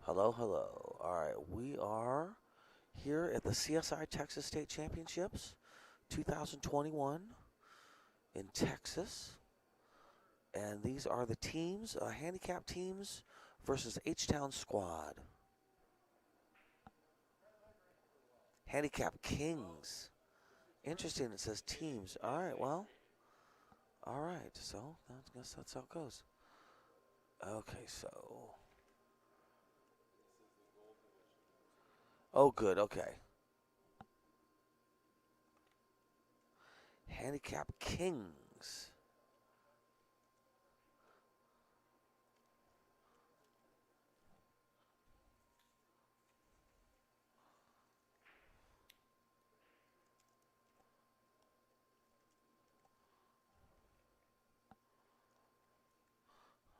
Hello, hello. All right, we are here at the CSI Texas State Championships 2021 in Texas. And these are the teams, handicap teams versus HTown squad. Handicap Kings. Interesting, it says teams. All right, well, all right. So I guess that's how it goes. Okay, so. Oh, good, okay. Handicap Kings.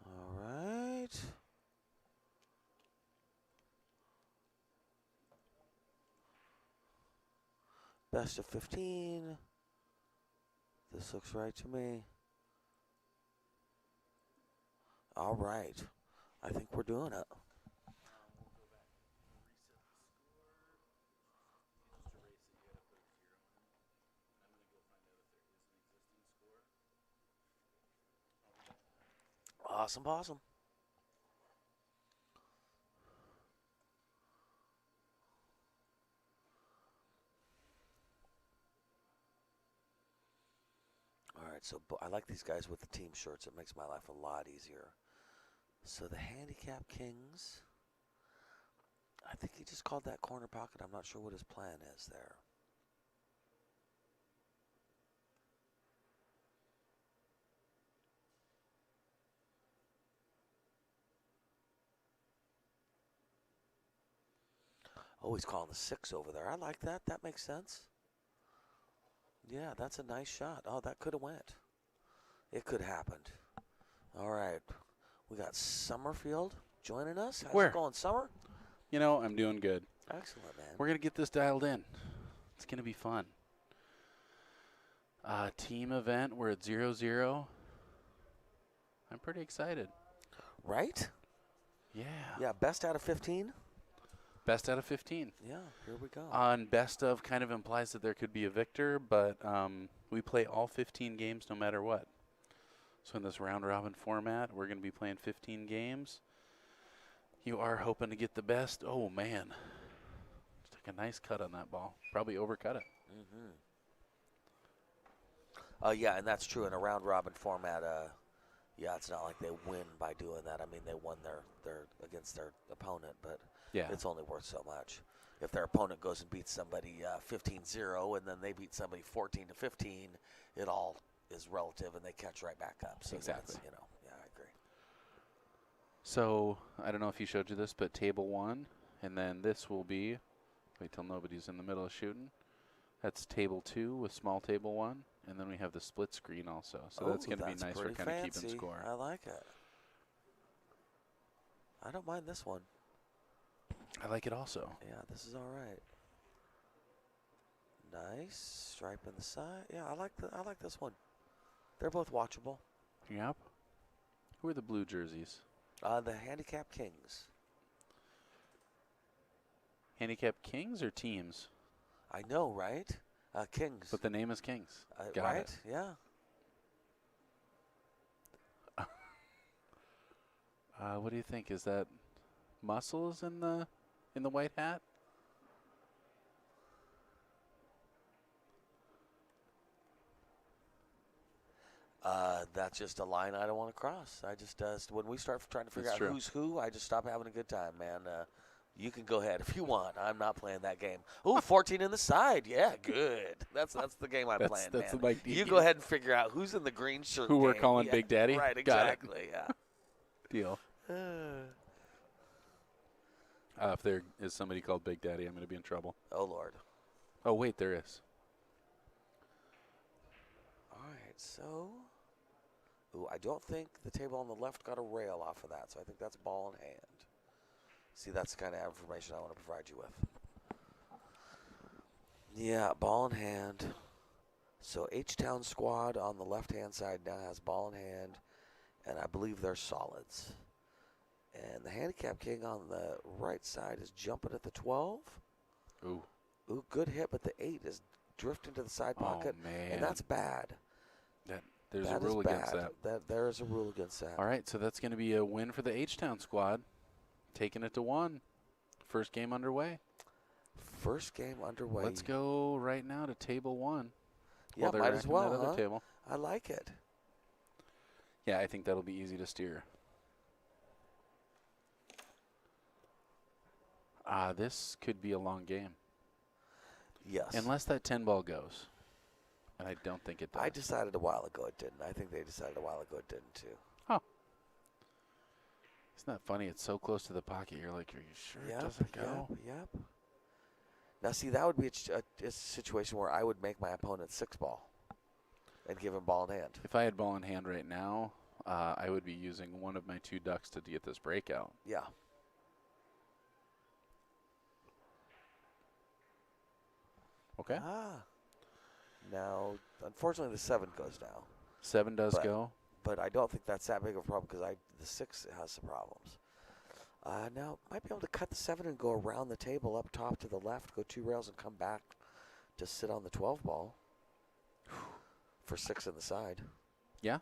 All right. Best of 15. This looks right to me. All right. I think we're doing it. Awesome, awesome. All right, so I like these guys with the team shirts. It makes my life a lot easier. So the Handicap Kings, I think he just called that corner pocket. I'm not sure what his plan is there. Oh, he's calling the 6 over there. I like that. That makes sense. Yeah, that's a nice shot. Oh, that could have went. It could have happened. All right. We got Summerfield joining us. How's Where? it going, Summer? You know, I'm doing good. Excellent, man. We're going to get this dialed in. It's going to be fun. Team event. We're at 0-0. I'm pretty excited. Right? Yeah. Yeah, best out of 15? Best out of 15. Yeah, here we go. On best of kind of implies that there could be a victor, but we play all 15 games no matter what. So in this round-robin format, we're going to be playing 15 games. You are hoping to get the best. Oh, man. Took a nice cut on that ball. Probably overcut it. Yeah, and that's true in a round-robin format. Yeah, it's not like they win by doing that. I mean, they won their against their opponent, but Yeah. it's only worth so much. If their opponent goes and beats somebody 15-0 and then they beat somebody 14-15, it all is relative and they catch right back up. So Exactly. That's, yeah, I agree. So I don't know if he showed you this, but table 1, and then this will be, wait till nobody's in the middle of shooting. That's table 2 with small table 1, and then we have the split screen also. So that's going to be nice for kind of keeping score. I like it. I don't mind this one. I like it also. Yeah, this is all right. Nice stripe in the side. Yeah, I like this one. They're both watchable. Yep. Who are the blue jerseys? The Handicap Kings. Handicap Kings or teams? I know, right? Kings. But the name is Kings. Got right? it. Yeah. What do you think? Is that muscles in the white hat? That's just a line I don't want to cross. I just when we start trying to figure out who's who, I just stop having a good time, man. You can go ahead if you want. I'm not playing that game. Ooh, 14 in the side. Yeah, good. That's the game I'm playing, that's man. the Mike D you game. go ahead and figure out who's in the green shirt. Who we're game. calling Big Daddy? Right, Got exactly. it. Yeah. Deal. If there is somebody called Big Daddy, I'm going to be in trouble. Oh, Lord. Oh, wait, there is. All right, so. Ooh, I don't think the table on the left got a rail off of that, so I think that's ball in hand. See, that's the kind of information I want to provide you with. Yeah, ball in hand. So HTown squad on the left-hand side now has ball in hand, and I believe they're solids. And the Handicap King on the right side is jumping at the 12. Ooh. Ooh, good hit, but the 8 is drifting to the side pocket. Oh, man. And that's bad. There's a That rule is against bad. that. There is a rule against that. All right, so that's going to be a win for the H-Town squad. Taking it to 1. First game underway. First game underway. Let's go right now to table 1. Yeah, they're might as racking well, that huh? other table. I like it. Yeah, I think that'll be easy to steer. This could be a long game. Yes. Unless that 10 ball goes. And I don't think it does. I decided a while ago it didn't. I think they decided a while ago it didn't, too. Oh. Isn't that funny? It's so close to the pocket. You're like, are you sure it doesn't go? Yep. Now, see, that would be a situation where I would make my opponent 6 ball and give him ball in hand. If I had ball in hand right now, I would be using one of my 2 ducks to get this breakout. Yeah. Okay. Now, unfortunately, the 7 goes now. 7 does go. But I don't think that's that big of a problem because the 6 has some problems. Now, might be able to cut the 7 and go around the table up top to the left, go 2 rails and come back to sit on the 12 ball for 6 in the side. Yeah.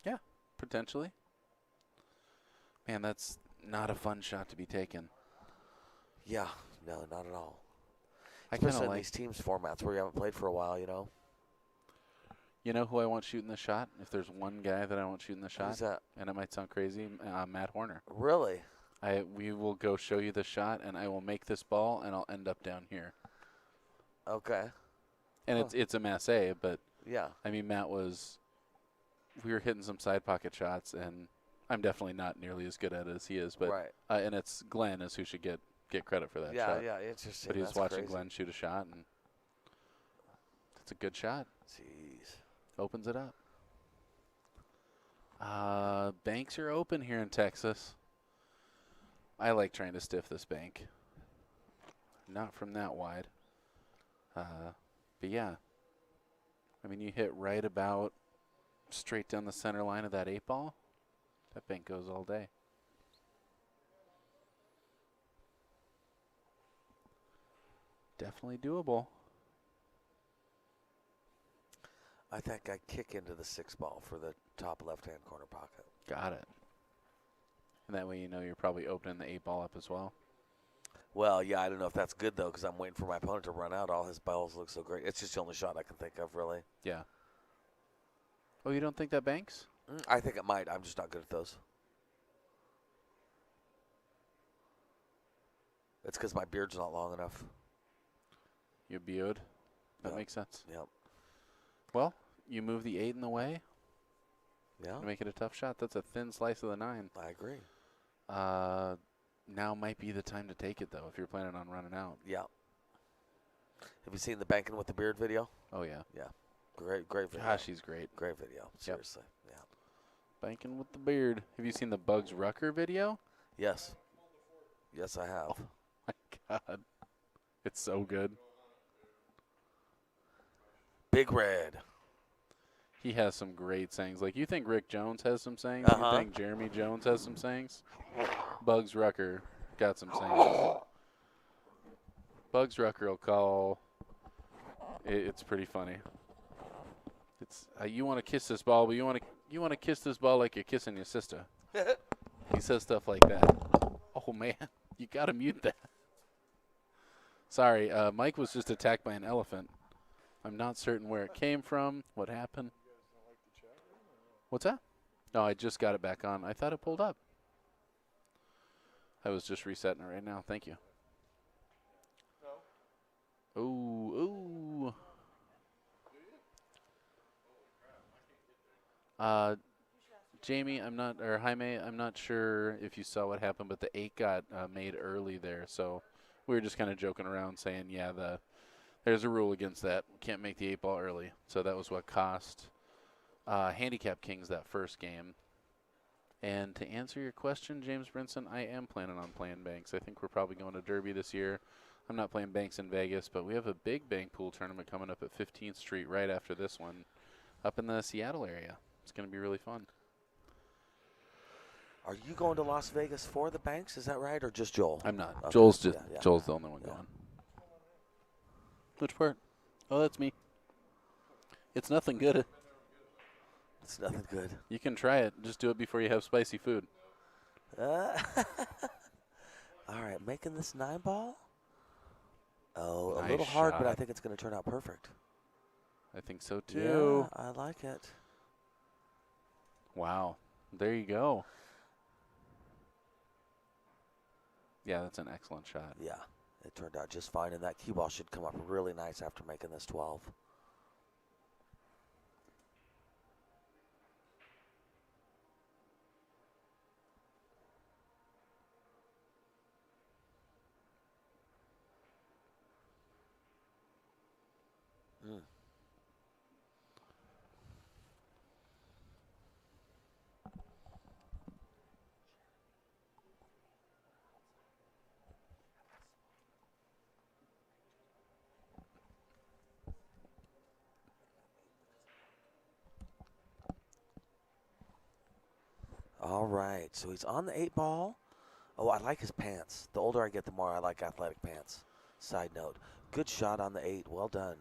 Yeah, potentially. Man, that's not a fun shot to be taken. Yeah, no, not at all. I kind Especially of in like these teams formats where you haven't played for a while, you know. You know who I want shooting the shot? If there's one guy that I want shooting the shot, Who's that? and it might sound crazy, Matt Horner. Really? We will go show you the shot, and I will make this ball, and I'll end up down here. Okay. And it's a masse, but Yeah. I mean, we were hitting some side pocket shots, and I'm definitely not nearly as good at it as he is. But Right. And it's Glenn is who should get credit for that shot. Yeah, interesting. But he was That's watching crazy. Glenn shoot a shot, and it's a good shot. Jeez. Opens it up. Banks are open here in Texas. I like trying to stiff this bank. Not from that wide. But yeah. I mean, you hit right about straight down the center line of that 8 ball. That bank goes all day. Definitely doable. I think I kick into the 6 ball for the top left-hand corner pocket. Got it. And that way you know you're probably opening the 8 ball up as well. Well, yeah, I don't know if that's good, though, because I'm waiting for my opponent to run out. All his balls look so great. It's just the only shot I can think of, really. Yeah. Oh, you don't think that banks? I think it might. I'm just not good at those. It's because my beard's not long enough. You beard. That Yep. makes sense. Yep. Well, you move the 8 in the way Yeah, to make it a tough shot. That's a thin slice of the 9. I agree. Now might be the time to take it, though, if you're planning on running out. Yeah. Have you seen the banking with the beard video? Oh, yeah. Yeah. Great video. Gosh, he's great. Great video. Seriously. Yeah. Banking with the beard. Have you seen the Bugs Rucker video? Yes. Yes, I have. Oh, my God. It's so good. Big Red. He has some great sayings. Like, you think Rick Jones has some sayings? Uh-huh. You think Jeremy Jones has some sayings? Bugs Rucker got some sayings. Bugs Rucker will call. It's pretty funny. It's you want to kiss this ball, but you want to kiss this ball like you're kissing your sister. He says stuff like that. Oh man, you gotta mute that. Sorry, Mike was just attacked by an elephant. I'm not certain where it came from. What happened? What's that? No, I just got it back on. I thought it pulled up. I was just resetting it right now. Thank you. No. Ooh. Jamie, Jaime, I'm not sure if you saw what happened, but the 8 got made early there. So we were just kind of joking around saying, yeah, there's a rule against that. Can't make the 8 ball early. So that was what cost Handicap Kings that first game. And to answer your question, James Brinson, I am planning on playing banks. I think we're probably going to Derby this year. I'm not playing banks in Vegas, but we have a big bank pool tournament coming up at 15th Street right after this one up in the Seattle area. It's going to be really fun. Are you going to Las Vegas for the Banks? Is that right, or just Joel? I'm not. Okay. Joel's Yeah. Joel's the only one Yeah. going. Which part? Oh, that's me. It's nothing good. It's nothing good. You can try it. Just do it before you have spicy food. All right, making this 9-ball. Oh, Nice a little hard, but I shot. think it's going to turn out perfect. I think so too. Yeah, I like it. Wow. There you go. Yeah, that's an excellent shot. Yeah, it turned out just fine, and that cue ball should come up really nice after making this 12. Mm. All right, so he's on the 8-ball. Oh, I like his pants. The older I get, the more I like athletic pants. Side note. Good shot on the 8. Well done.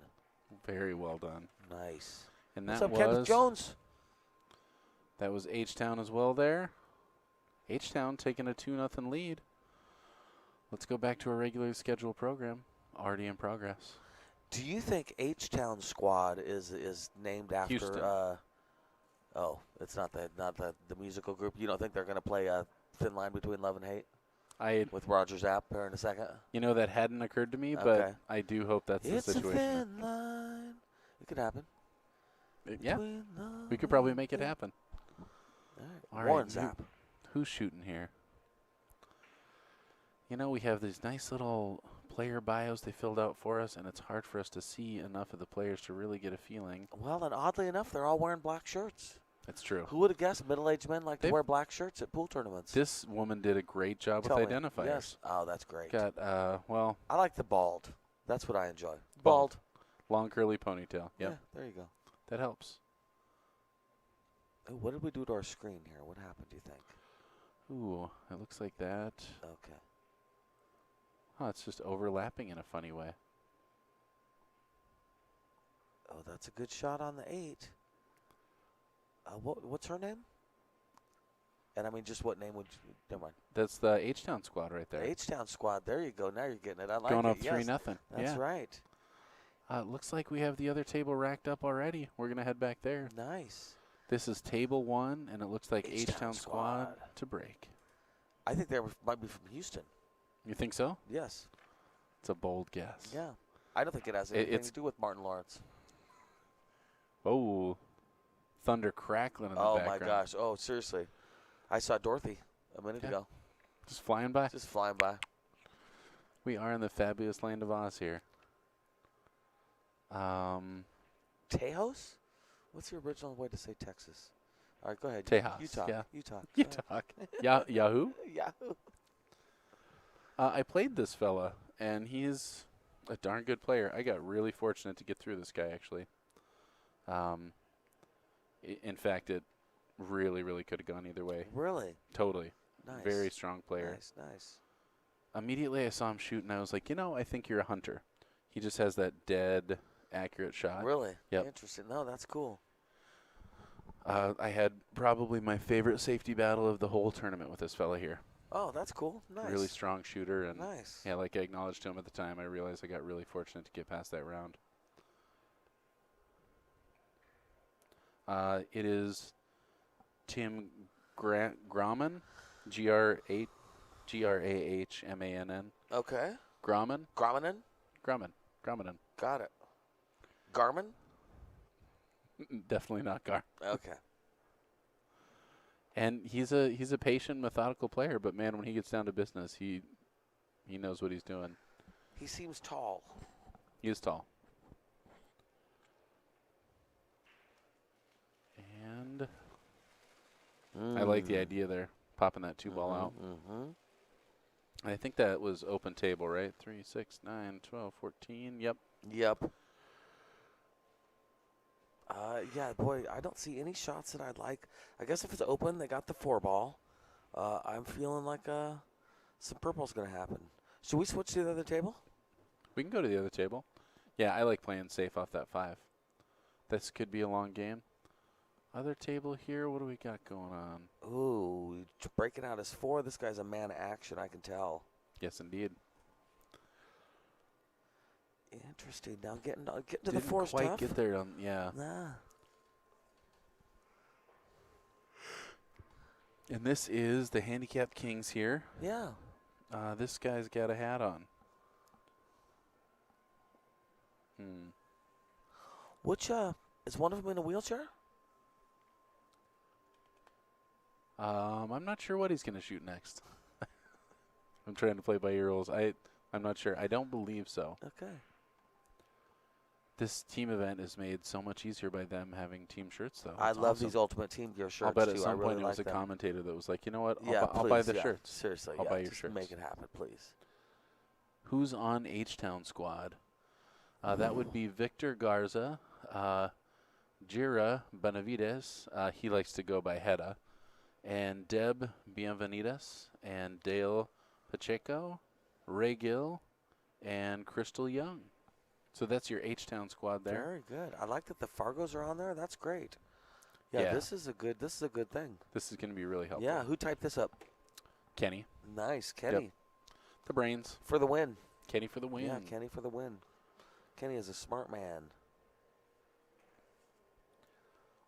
Very well done. Nice. And What's that up, Kenneth Jones? That was HTown as well there. HTown taking a 2-0 lead. Let's go back to our regularly scheduled program. Already in progress. Do you think HTown squad is named after? Houston. Oh, it's not the musical group. You don't think they're going to play a Thin Line Between Love and Hate with Roger Zapp here in a second? You know, that hadn't occurred to me, Okay. but I do hope that's It's the situation. a thin line. It could happen. Yeah, Between love we could probably and make it hate. happen. All right. Warren Zapp. Who's shooting here? You know, we have these nice little player bios they filled out for us, and it's hard for us to see enough of the players to really get a feeling. Well, and oddly enough, they're all wearing black shirts. That's true. Who would have guessed middle-aged men like to wear black shirts at pool tournaments? This woman did a great job with identifiers. Yes. Oh, that's great. Got, well. I like the bald. That's what I enjoy. Bald. Long curly ponytail. Yep. Yeah, there you go. That helps. Ooh, what did we do to our screen here? What happened, do you think? Ooh, it looks like that. Okay. Oh, it's just overlapping in a funny way. Oh, that's a good shot on the 8. What's her name? And I mean, just what name would you? Never mind. That's the HTown squad right there. The HTown squad. There you go. Now you're getting it. I like Going it. up 3-0. That's right. Looks like we have the other table racked up already. We're gonna head back there. Nice. This is table 1, and it looks like H-Town HTown squad to break. I think they might be from Houston. You think so? Yes. It's a bold guess. Yeah. I don't think it has anything to do with Martin Lawrence. Oh, thunder crackling in the background. background. Oh, my gosh. Oh, seriously. I saw Dorothy a minute ago. Just flying by. Just flying by. We are in the fabulous land of Oz here. Tejas? What's the original way to say Texas? All right, go ahead. Tejas. You talk. Yeah. You talk. You talk. Yahoo? Yahoo. I played this fella, and he's a darn good player. I got really fortunate to get through this guy, actually. In fact, it really, really could have gone either way. Really? Totally. Nice. Very strong player. Nice. Immediately I saw him shoot, and I was like, I think you're a hunter. He just has that dead, accurate shot. Really? Yep. Interesting. No, that's cool. I had probably my favorite safety battle of the whole tournament with this fella here. Oh, that's cool. Nice. Really strong shooter. And nice. Yeah, like I acknowledged to him at the time, I realized I got really fortunate to get past that round. It is Tim Grahman, Grahmann. Okay. Grahman? Grahmanen? Grahmanen. Got it. Garmin? Definitely not Gar. Okay. And he's a patient, methodical player, but man, when he gets down to business, he knows what he's doing. He seems tall. He is tall. And I like the idea there, popping that 2-ball out. I think that was open table, right? 3, 6, 9, 12, 14. Yep. Yeah, boy, I don't see any shots that I'd like. I guess if it's open, they got the 4-ball. I'm feeling like some purple's going to happen. Should we switch to the other table? We can go to the other table. Yeah, I like playing safe off that 5. This could be a long game. Other table here, what do we got going on? Ooh, breaking out as 4. This guy's a man of action, I can tell. Yes, indeed. Interesting. Now getting to the Didn't 4's quite tough. get there on, yeah. Nah. And this is the Handicap Kings here. Yeah. This guy's got a hat on. Which, is one of them in a wheelchair? I'm not sure what he's going to shoot next. I'm trying to play by ear rules. I'm not sure. I don't believe so. Okay. This team event is made so much easier by them having team shirts, though. I It's love awesome. these Ultimate Team Gear shirts, I'll bet too. at some I really point it was like a them. commentator that was like, you know what, Yeah, I'll buy please, the yeah. shirts. Seriously, I'll yeah, buy your just shirts. make it happen, please. Who's on HTown squad? That would be Victor Garza, Jira Benavides. He likes to go by Hedda. And Deb Bienvenidas, and Dale Pacheco, Ray Gill, and Crystal Young. So that's your H-Town squad there. Very good. I like that the Fargos are on there. That's great. Yeah, Yeah. this is a good thing. This is going to be really helpful. Yeah, who typed this up? Kenny. Nice, Kenny. Yep. The brains. For the win. Kenny for the win. Yeah, Kenny for the win. Kenny is a smart man.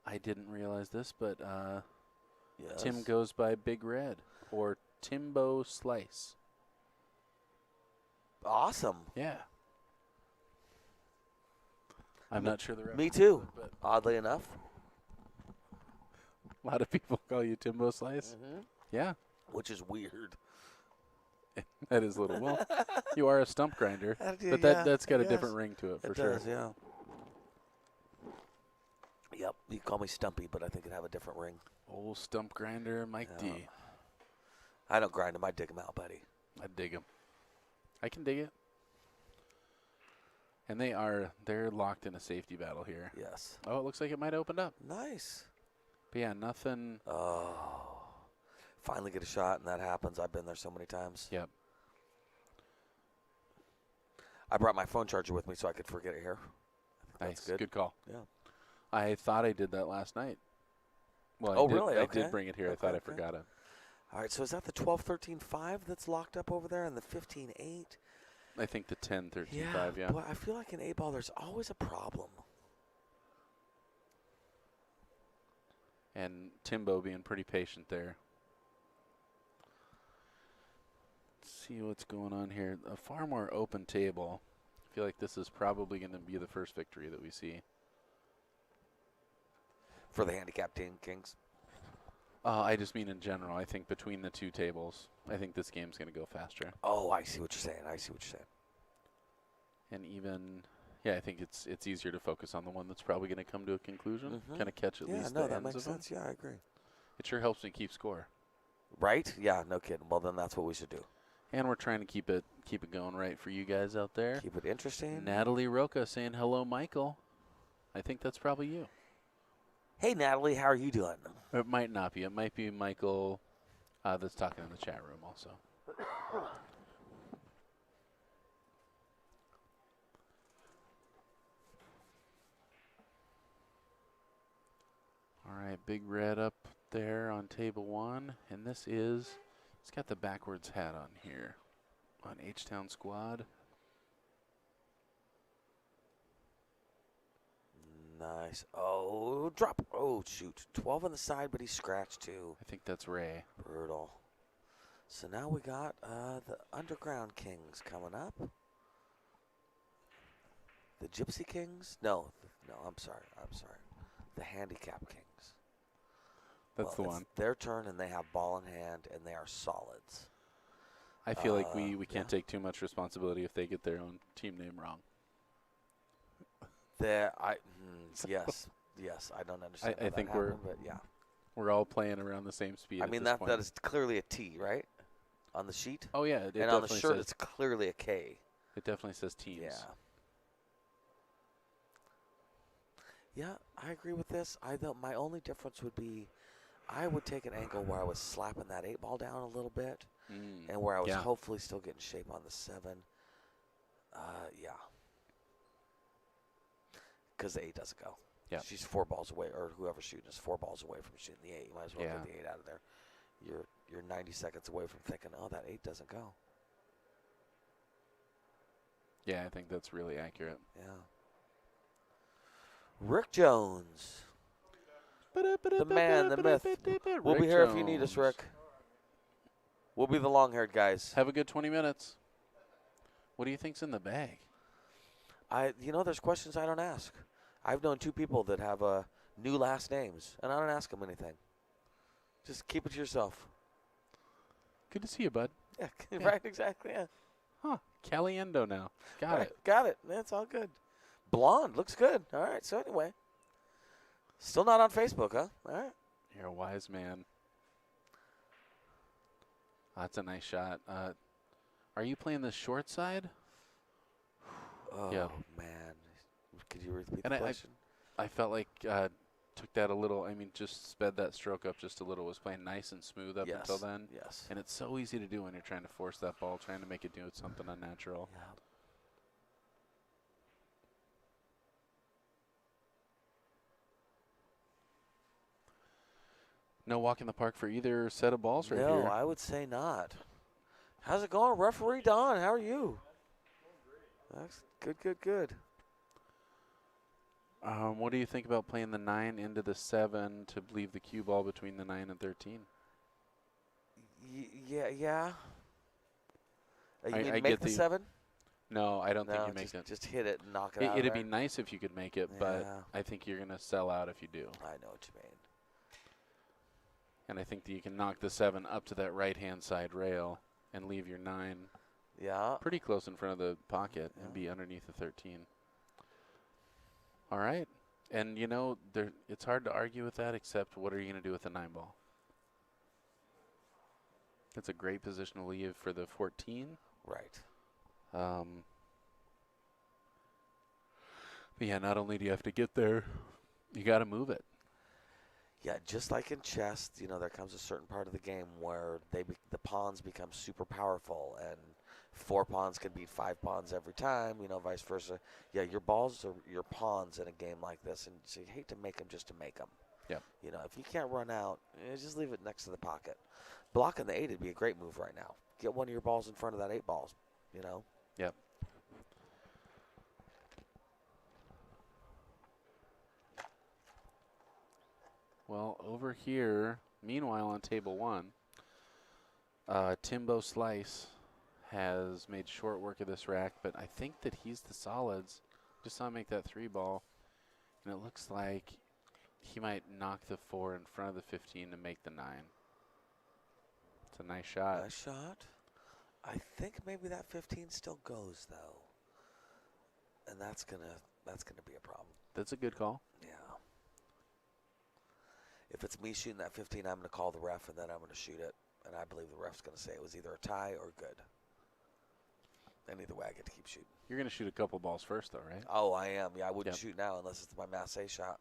I didn't realize this, but Yes. Tim goes by Big Red or Timbo Slice. Awesome. Yeah. I'm not sure the rest. Me too. But Oddly enough. a lot of people call you Timbo Slice. Yeah. Which is weird. That is a little. Well, you are a stump grinder, but that's got a different ring to it for sure. It does, yeah. Yep, you call me Stumpy, but I think it'd have a different ring. Old stump grinder, Mike Yeah. D. I don't grind them. I dig them out, buddy. I dig him. I can dig it. And they're locked in a safety battle here. Yes. Oh, it looks like it might open up. Nice. But yeah, nothing. Oh. Finally get a shot, and that happens. I've been there so many times. Yep. I brought my phone charger with me so I could forget it here. Nice. That's good. Good call. Yeah. I thought I did that last night. Well, Oh, I did, really? I Okay. did bring it here. I Okay, thought I okay. forgot it. All right, so is that the 12-13-5 that's locked up over there and the 15-8? I think the 10-13-5, yeah. Boy, I feel like in A-ball there's always a problem. And Timbo being pretty patient there. Let's see what's going on here. A far more open table. I feel like this is probably going to be the first victory that we see. For the Handicap Team Kings. I just mean in general. I think between the two tables, I think this game's going to go faster. Oh, I see what you're saying. I see what you're saying. And even, yeah, I think it's easier to focus on the one that's probably going to come to a conclusion. Mhm. Kind of catch at Yeah, least no, the that ends makes of them. sense. Yeah, I agree. It sure helps me keep score. Right? Yeah, no kidding. Well, then that's what we should do. And we're trying to keep it going right for you guys out there. Keep it interesting. Natalie Roca saying hello, Michael. I think that's probably you. Hey, Natalie, how are you doing? It might not be. It might be Michael that's talking in the chat room also. All right, Big Red up there on table 1. And this is, he's got the backwards hat on here on H-Town Squad. Nice. Oh, drop. Oh, shoot. 12 on the side, but he's scratched too. I think that's Ray. Brutal. So now we got the Underground Kings coming up. The Gypsy Kings? No, I'm sorry. The Handicap Kings. That's the It's one. their turn, and they have ball in hand, and they are solids. I feel like we yeah. can't take too much responsibility if they get their own team name wrong. Yes, I don't understand. I how that think happened, but yeah. We're all playing around the same speed. I at mean this that point. is clearly a T, right? On the sheet, Oh yeah, it and on the definitely shirt says, it's clearly a K. it definitely says teams. Yeah. Yeah, I agree with this. My only difference would be, I would take an angle where I was slapping that 8 ball down a little bit, and where I was Yeah. hopefully still getting shape on the 7. Yeah. Because the 8 doesn't go. Yeah. She's 4 balls away, or whoever's shooting is 4 balls away from shooting the 8. You might as well Yeah. get the 8 out of there. You're 90 seconds away from thinking, oh, that 8 doesn't go. Yeah, I think that's really accurate. Yeah. Rick Jones. The man, the myth. We'll be here if you need us, Rick. We'll be the long-haired guys. Have a good 20 minutes. What do you think's in the bag? There's questions I don't ask. I've known 2 people that have new last names, and I don't ask them anything. Just keep it to yourself. Good to see you, bud. Yeah, right, exactly, yeah. Huh. Caliendo now. Got it. Got it. That's all good. Blonde, looks good. All right, so anyway. Still not on Facebook, huh? All right. You're a wise man. That's a nice shot. Are you playing the short side? Oh, Yeah. man. Could you repeat And the question? I felt like took that a little, just sped that stroke up just a little. Was playing nice and smooth up until then. Yes. And it's so easy to do when you're trying to force that ball, trying to make it do something unnatural. Yeah. No walk in the park for either set of balls right No, here. I would say not. How's it going, Referee Don? How are you? That's good. What do you think about playing the 9 into the 7 to leave the cue ball between the 9 and 13? Yeah. You I mean get make the the- 7? No, I don't think you make just, it. just hit it and knock it out. It'd of be there. nice if you could make it, but Yeah. I think you're going to sell out if you do. I know what you mean. And I think that you can knock the 7 up to that right-hand side rail and leave your 9 Yeah. pretty close in front of the pocket Yeah. and be underneath the 13. All right. And, it's hard to argue with that, except what are you going to do with the 9 ball? It's a great position to leave for the 14. Right. But yeah, not only do you have to get there, you got to move it. Yeah, just like in chess, there comes a certain part of the game where the pawns become super powerful, and 4 pawns can beat 5 pawns every time, vice versa. Yeah, your balls are your pawns in a game like this, and so you hate to make them just to make them. Yep. If you can't run out, just leave it next to the pocket. Blocking the 8 would be a great move right now. Get one of your balls in front of that 8 balls, Yep. Well, over here, meanwhile on table 1, Timbo Slice has made short work of this rack, but I think that he's the solids. Just saw him make that 3 ball, and it looks like he might knock the 4 in front of the 15 to make the 9. It's a nice shot. Nice shot. I think maybe that 15 still goes though, and that's gonna be a problem. That's a good call. Yeah. If it's me shooting that 15, I'm gonna call the ref, and then I'm gonna shoot it, and I believe the ref's gonna say it was either a tie or good. And either way, I get to keep shooting. You're going to shoot a couple balls first, though, right? Oh, I am. Yeah, I wouldn't Yep. shoot now unless it's my Mass A shot.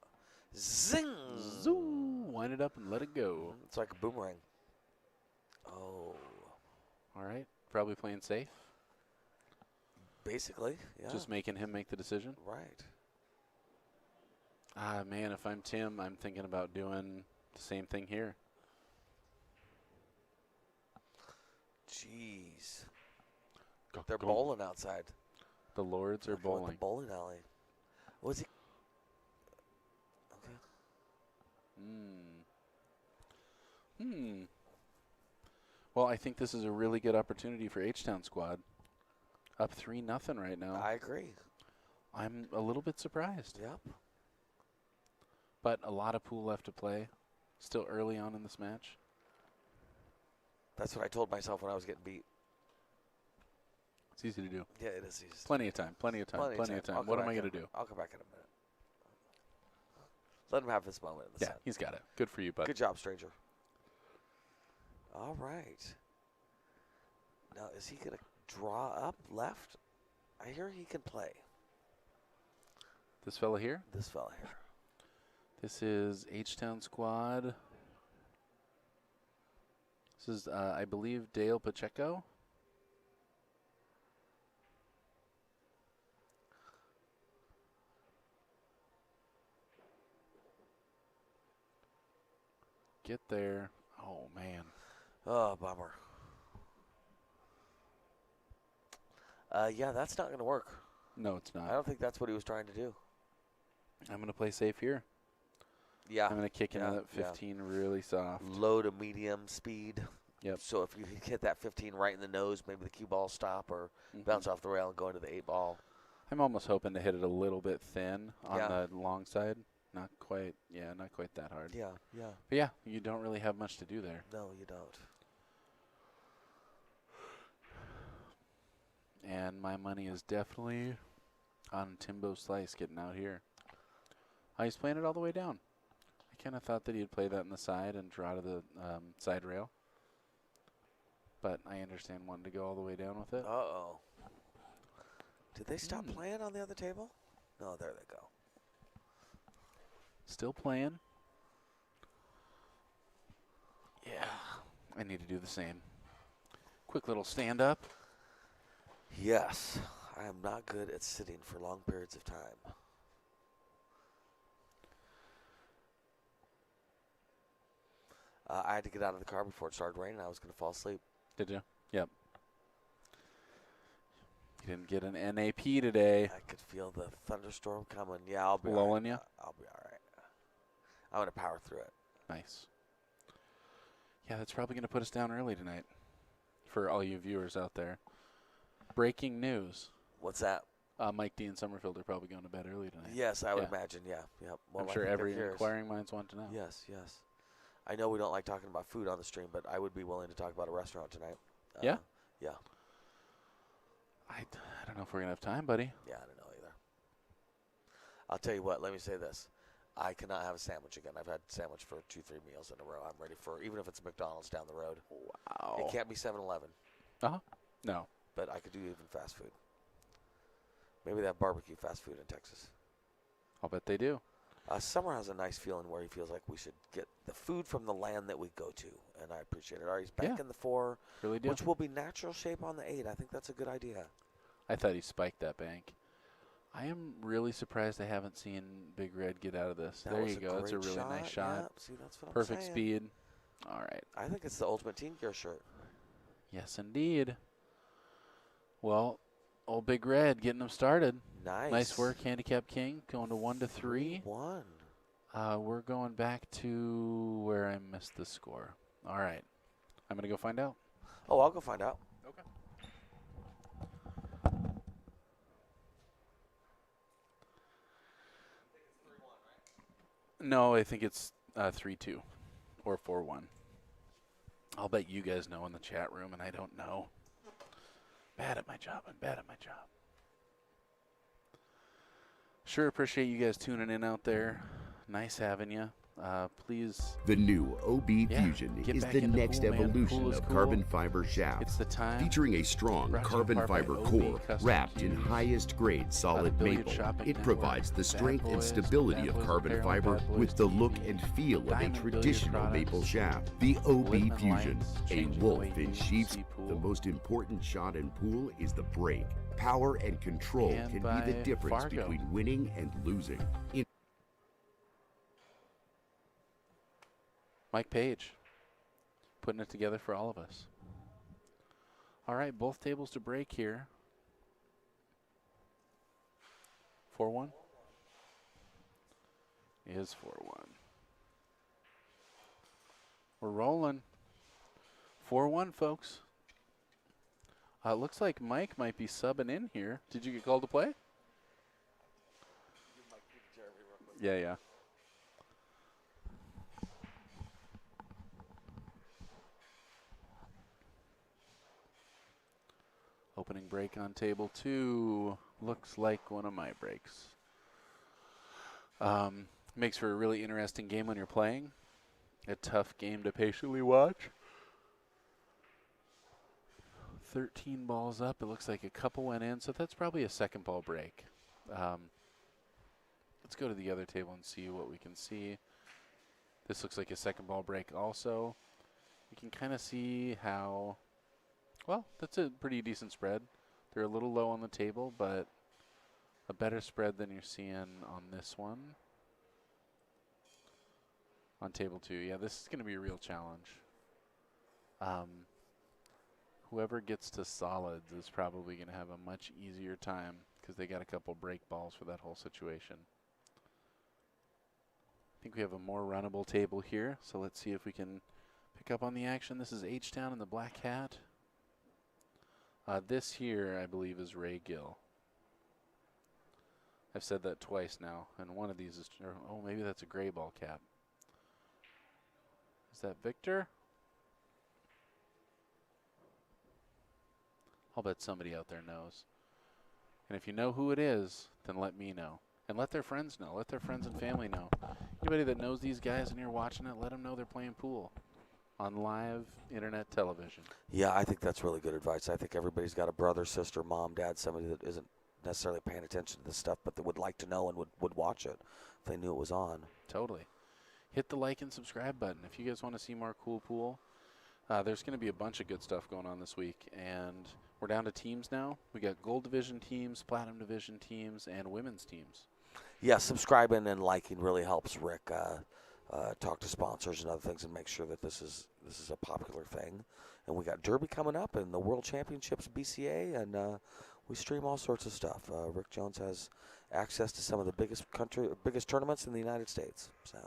Zing! Zoo! Wind it up and let it go. It's like a boomerang. Oh. All right. Probably playing safe. Basically, yeah. Just making him make the decision. Right. Ah, man, if I'm Tim, I'm thinking about doing the same thing here. Jeez. Go, They're go. bowling outside. The Lords are Like we're at bowling. the bowling alley. Was he? Okay. Well, I think this is a really good opportunity for HTown squad. Up 3-0 right now. I agree. I'm a little bit surprised. Yep. But a lot of pool left to play. Still early on in this match. That's what I told myself when I was getting beat. It's easy to do. Yeah, it is easy. Plenty of time. Plenty of time. Plenty Plenty of of time. time. I'll What come am I back going to in do? I'll come back in a minute. Let him have this moment in the Yeah, sun. he's got it. Good for you, bud. Good job, stranger. All right. Now, is he going to draw up left? I hear he can play. This fella here? This fella here. This is HTown squad. This is, I believe, Dale Pacheco. Get there. Oh, man. Oh, bummer. Yeah, that's not going to work. No, it's not. I don't think that's what he was trying to do. I'm going to play safe here. Yeah. I'm going to kick into that 15 really soft. Low to medium speed. Yep. So if you hit that 15 right in the nose, maybe the cue ball stop or bounce off the rail and go into the 8 ball. I'm almost hoping to hit it a little bit thin on the long side. Not quite that hard. Yeah, yeah. But yeah, you don't really have much to do there. No, you don't. And my money is definitely on Timbo Slice getting out here. He's playing it all the way down. I kind of thought that he'd play that in the side and draw to the side rail. But I understand wanting to go all the way down with it. Uh-oh. Did they stop playing on the other table? No, there they go. Still playing. Yeah, I need to do the same. Quick little stand up. Yes, I am not good at sitting for long periods of time. I had to get out of the car before it started raining. I was going to fall asleep. Did you? Yep. You didn't get an NAP today. I could feel the thunderstorm coming. Yeah, I'll be blowing you. I'll be all right. I'm going to power through it. Nice. Yeah, that's probably going to put us down early tonight for all you viewers out there. Breaking news. What's that? Mike D and Summerfield are probably going to bed early tonight. Yes, I would imagine. Yeah. Well, I'm sure every inquiring minds want to know. Yes. I know we don't like talking about food on the stream, but I would be willing to talk about a restaurant tonight. Yeah? Yeah. I don't know if we're going to have time, buddy. Yeah, I don't know either. I'll tell you what, let me say this. I cannot have a sandwich again. I've had sandwich for 2-3 meals in a row. I'm ready for, even if it's McDonald's down the road. Wow. It can't be 7-Eleven. No. But I could do even fast food. Maybe they have barbecue fast food in Texas. I'll bet they do. Summer has a nice feeling where he feels like we should get the food from the land that we go to, and I appreciate it. All right, he's back in the 4, really do. Which will be natural shape on the 8. I think that's a good idea. I thought he spiked that bank. I am really surprised I haven't seen Big Red get out of this. There you go. That's a really nice shot. Yeah, see, that's what Perfect I'm saying. speed. All right. I think it's the ultimate team gear shirt. Yes, indeed. Well, old Big Red getting them started. Nice work, Handicap King. Going to 1-3. 1. We're going back to where I missed the score. All right. I'm going to go find out. Oh, I'll go find out. Okay. No, I think it's 3-2 or 4-1. I'll bet you guys know in the chat room, and I don't know. Bad at my job. I'm bad at my job. Sure appreciate you guys tuning in out there. Nice having you. Please. The new OB Fusion is the next evolution of carbon fiber shafts. It's the time. Featuring a strong carbon fiber core wrapped in highest grade solid maple. It provides the strength and stability of carbon fiber with the look and feel of a traditional maple shaft. The OB Fusion, a wolf in sheep's. The most important shot in pool is the break. Power and control can be the difference between winning and losing. Mike Page, putting it together for all of us. All right, both tables to break here. 4-1? Is 4-1. We're rolling. 4-1, folks. It looks like Mike might be subbing in here. Did you get called to play? Yeah. Opening break on table 2. Looks like one of my breaks. Makes for a really interesting game when you're playing. A tough game to patiently watch. 13 balls up. It looks like a couple went in, so that's probably a second ball break. Let's go to the other table and see what we can see. This looks like a second ball break also. You can kind of see how, well, that's a pretty decent spread. They're a little low on the table, but a better spread than you're seeing on this one. On table 2, yeah, this is going to be a real challenge. Whoever gets to solids is probably going to have a much easier time because they got a couple break balls for that whole situation. I think we have a more runnable table here, so let's see if we can pick up on the action. This is HTown in the black hat. This here, I believe, is Ray Gill. I've said that twice now, and one of these is, oh, maybe that's a gray ball cap. Is that Victor? I'll bet somebody out there knows. And if you know who it is, then let me know. And let their friends know. Let their friends and family know. Anybody that knows these guys and you're watching it, let them know they're playing pool on live internet television. Yeah, I think that's really good advice. I think everybody's got a brother, sister, mom, dad, somebody that isn't necessarily paying attention to this stuff, but that would like to know and would watch it if they knew it was on. Totally. Hit the like and subscribe button if you guys want to see more cool pool. There's going to be a bunch of good stuff going on this week, and we're down to teams now. We got Gold Division teams, Platinum Division teams, and women's teams. Yeah, subscribing and liking really helps Rick talk to sponsors and other things and make sure that this is a popular thing. And we got Derby coming up and the World Championships BCA, and we stream all sorts of stuff. Rick Jones has access to some of the biggest tournaments in the United States. So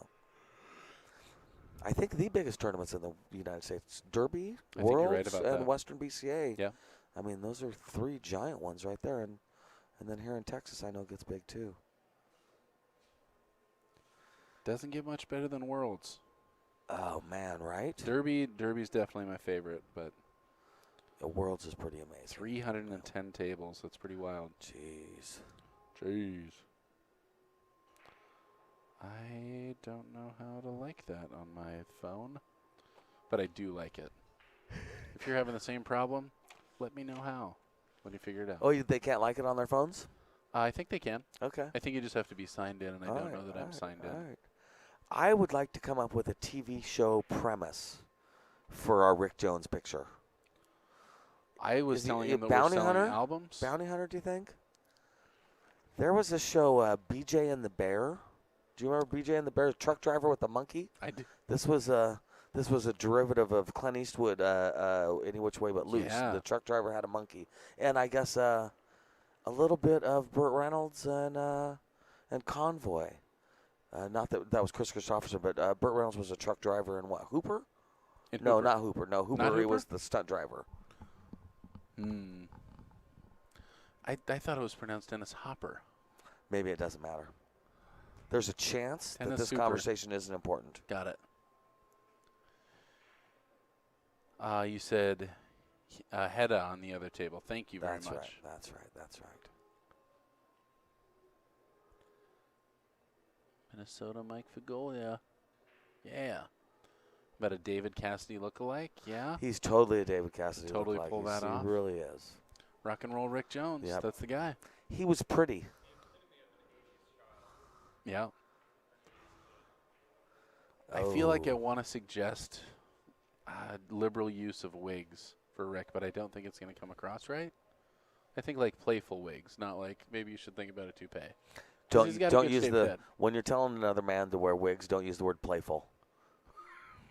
I think the biggest tournaments in the United States: Derby, Worlds, and Western BCA. Yeah, I mean those are 3 giant ones right there, and then here in Texas I know gets big too. Doesn't get much better than Worlds. Oh man, right? Derby's definitely my favorite, but Worlds is pretty amazing. 310 tables. That's pretty wild. Jeez. I don't know how to like that on my phone, but I do like it. If you're having the same problem, let me know how when you figure it out. Oh, they can't like it on their phones? I think they can. Okay. I think you just have to be signed in, and I don't know that I'm signed in. All right. I would like to come up with a TV show premise for our Rick Jones picture. I was telling him that we're selling albums. Bounty Hunter, do you think? There was a show, BJ and the Bear. Do you remember BJ and the Bear, truck driver with the monkey? I do. This was a derivative of Clint Eastwood, Any Which Way But Loose. Yeah. The truck driver had a monkey, and I guess a little bit of Burt Reynolds and Convoy. Not that was Chris Christopherson, but Burt Reynolds was a truck driver in what? Hooper? No, not Hooper. No, Hooper. He was the stunt driver. I thought it was pronounced Dennis Hopper. Maybe it doesn't matter. There's a chance that this Hooper. conversation isn't important. Got it. You said Hedda on the other table. Thank you very much. That's right. Minnesota Mike Figolia. Yeah. About a David Cassidy lookalike. Yeah. He's totally a David Cassidy lookalike. Totally pull that off. He really is. Rock and roll Rick Jones. Yep. That's the guy. He was pretty. Yeah. I feel like I want to suggest liberal use of wigs for Rick, but I don't think it's going to come across right. I think like playful wigs, not like maybe you should think about a toupee. Don't use when you're telling another man to wear wigs, don't use the word playful.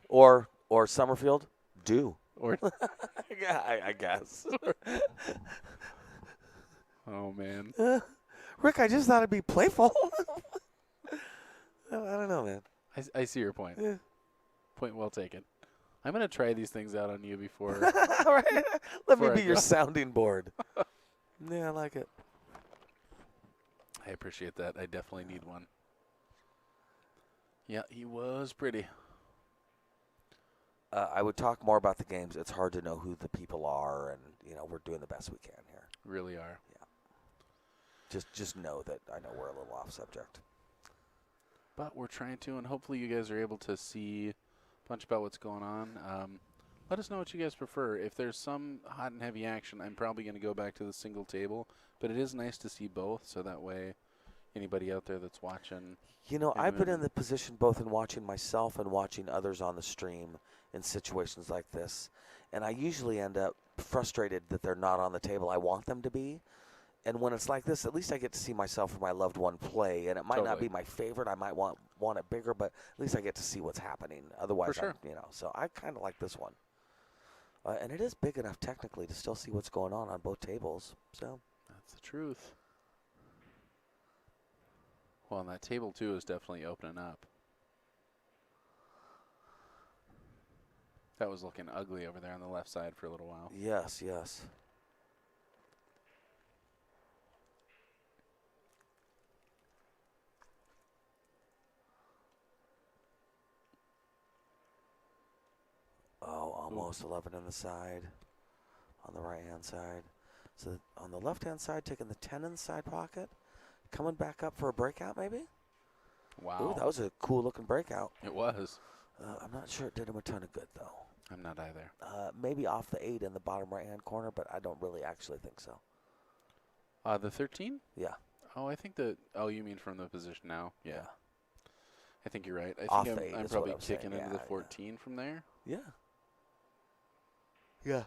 Or Summerfield, do. Or yeah, I guess. Oh man. Rick, I just thought it'd be playful. I don't know, man. I see your point. Yeah. Point well taken. I'm going to try these things out on you before. Right. Let me be your sounding board. Yeah, I like it. I appreciate that. I definitely need one. Yeah, he was pretty. I would talk more about the games. It's hard to know who the people are, and we're doing the best we can here. Really are. Yeah. Just know that I know we're a little off subject. But we're trying to, and hopefully you guys are able to see a bunch about what's going on. Let us know what you guys prefer. If there's some hot and heavy action, I'm probably going to go back to the single table. But it is nice to see both, so that way, Anybody out there that's watching? You know, I've been in the position both in watching myself and watching others on the stream in situations like this. And I usually end up frustrated that they're not on the table I want them to be. And when it's like this, at least I get to see myself or my loved one play. And it might not be my favorite. I might want it bigger, but at least I get to see what's happening. Otherwise, so I kind of like this one. And it is big enough technically to still see what's going on both tables. So that's the truth. Well, and that table, too, is definitely opening up. That was looking ugly over there on the left side for a little while. Yes, yes. Oh, almost 11 on the side, on the right-hand side. So on the left-hand side, taking the 10 in the side pocket. Coming back up for a breakout, maybe? Wow. Ooh, that was a cool-looking breakout. It was. I'm not sure it did him a ton of good, though. I'm not either. Maybe off the 8 in the bottom right-hand corner, but I don't really actually think so. The 13? Yeah. Oh, I think that. Oh, you mean from the position now? Yeah. I think you're right. I off think the 8 I'm is probably what I'm kicking saying. into the 14 from there. Yeah. Yeah.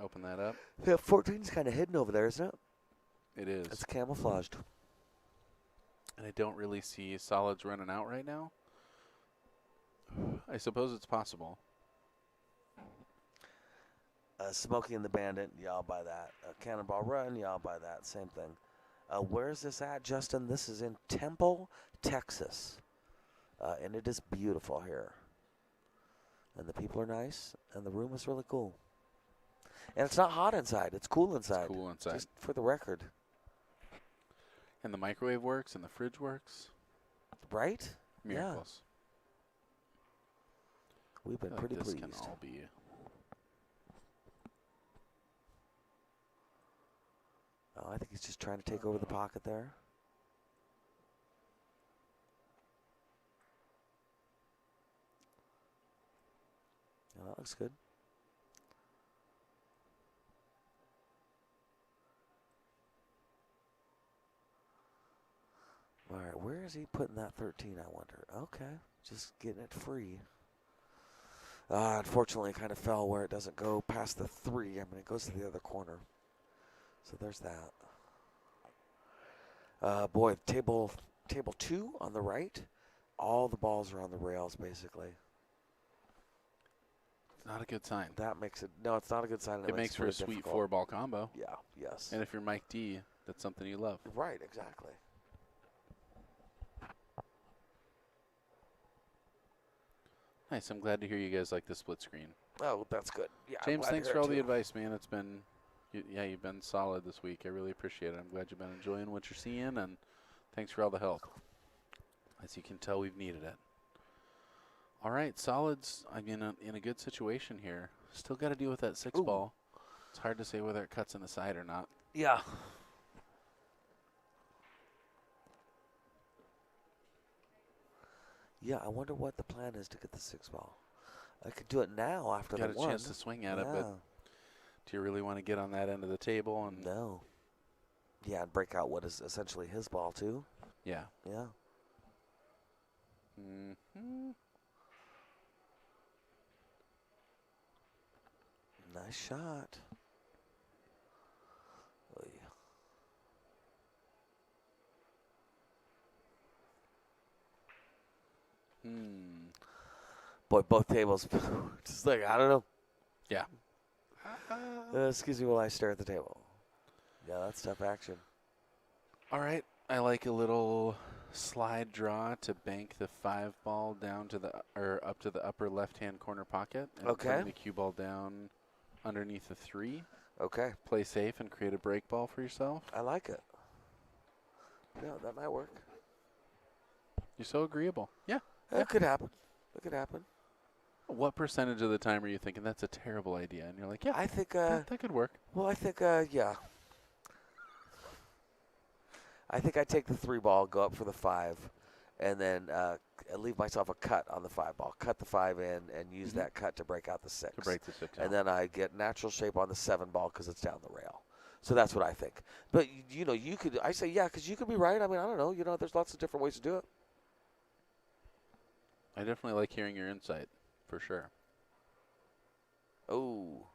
Open that up. Yeah, 14's kind of hidden over there, isn't it? It is. It's camouflaged. And I don't really see solids running out right now. I suppose it's possible. Smokey and the Bandit, y'all buy that. Cannonball Run, y'all buy that. Same thing. Where's this at, Justin? This is in Temple, Texas. And it is beautiful here. And the people are nice, and the room is really cool. And it's not hot inside. It's cool inside. It's cool inside. Just for the record. And the microwave works, and the fridge works. Right? Miracles. Yeah. We've been pretty this pleased. Can all be. Oh, I think he's just trying to take over the pocket there. Oh, that looks good. All right, where is he putting that 13, I wonder? Okay, just getting it free. Unfortunately, it kind of fell where it doesn't go past the 3. I mean, it goes to the other corner. So there's that. Boy, table 2 on the right. All the balls are on the rails, basically. It's not a good sign. That makes it, no, it's not a good sign. It makes for a sweet 4-ball combo. Yeah, yes. And if you're Mike D, that's something you love. Right, exactly. Nice. I'm glad to hear you guys like the split screen. Oh, that's good. Yeah, James, thanks for all the advice, man. It's been, you've been solid this week. I really appreciate it. I'm glad you've been enjoying what you're seeing, and thanks for all the help. As you can tell, we've needed it. All right, solids. I'm in a good situation here. Still got to deal with that 6 ball. It's hard to say whether it cuts in the side or not. Yeah. Yeah, I wonder what the plan is to get the 6 ball. I could do it now after the 1. Got a chance to swing at it, but do you really want to get on that end of the table? And no. Yeah, and break out what is essentially his ball, too. Yeah. Yeah. Mm-hmm. Nice shot. Oy. Boy, both tables, just like, I don't know. Yeah. Excuse me while I stare at the table. Yeah, that's tough action. All right. I like a little slide draw to bank the 5 ball down to up to the upper left-hand corner pocket. And bring the cue ball down underneath the 3. Okay. Play safe and create a break ball for yourself. I like it. Yeah, that might work. You're so agreeable. Yeah. It could happen. It could happen. What percentage of the time are you thinking that's a terrible idea? And you're like, yeah, I think that could work. Well, I think yeah. I think I take the 3 ball, go up for the 5, and then leave myself a cut on the 5 ball. Cut the 5 in and use that cut to break out the 6. To break the 6 and then I get natural shape on the 7 ball because it's down the rail. So that's what I think. But you know, you could. I say yeah, because you could be right. I mean, I don't know. You know, there's lots of different ways to do it. I definitely like hearing your insight, for sure. Oh,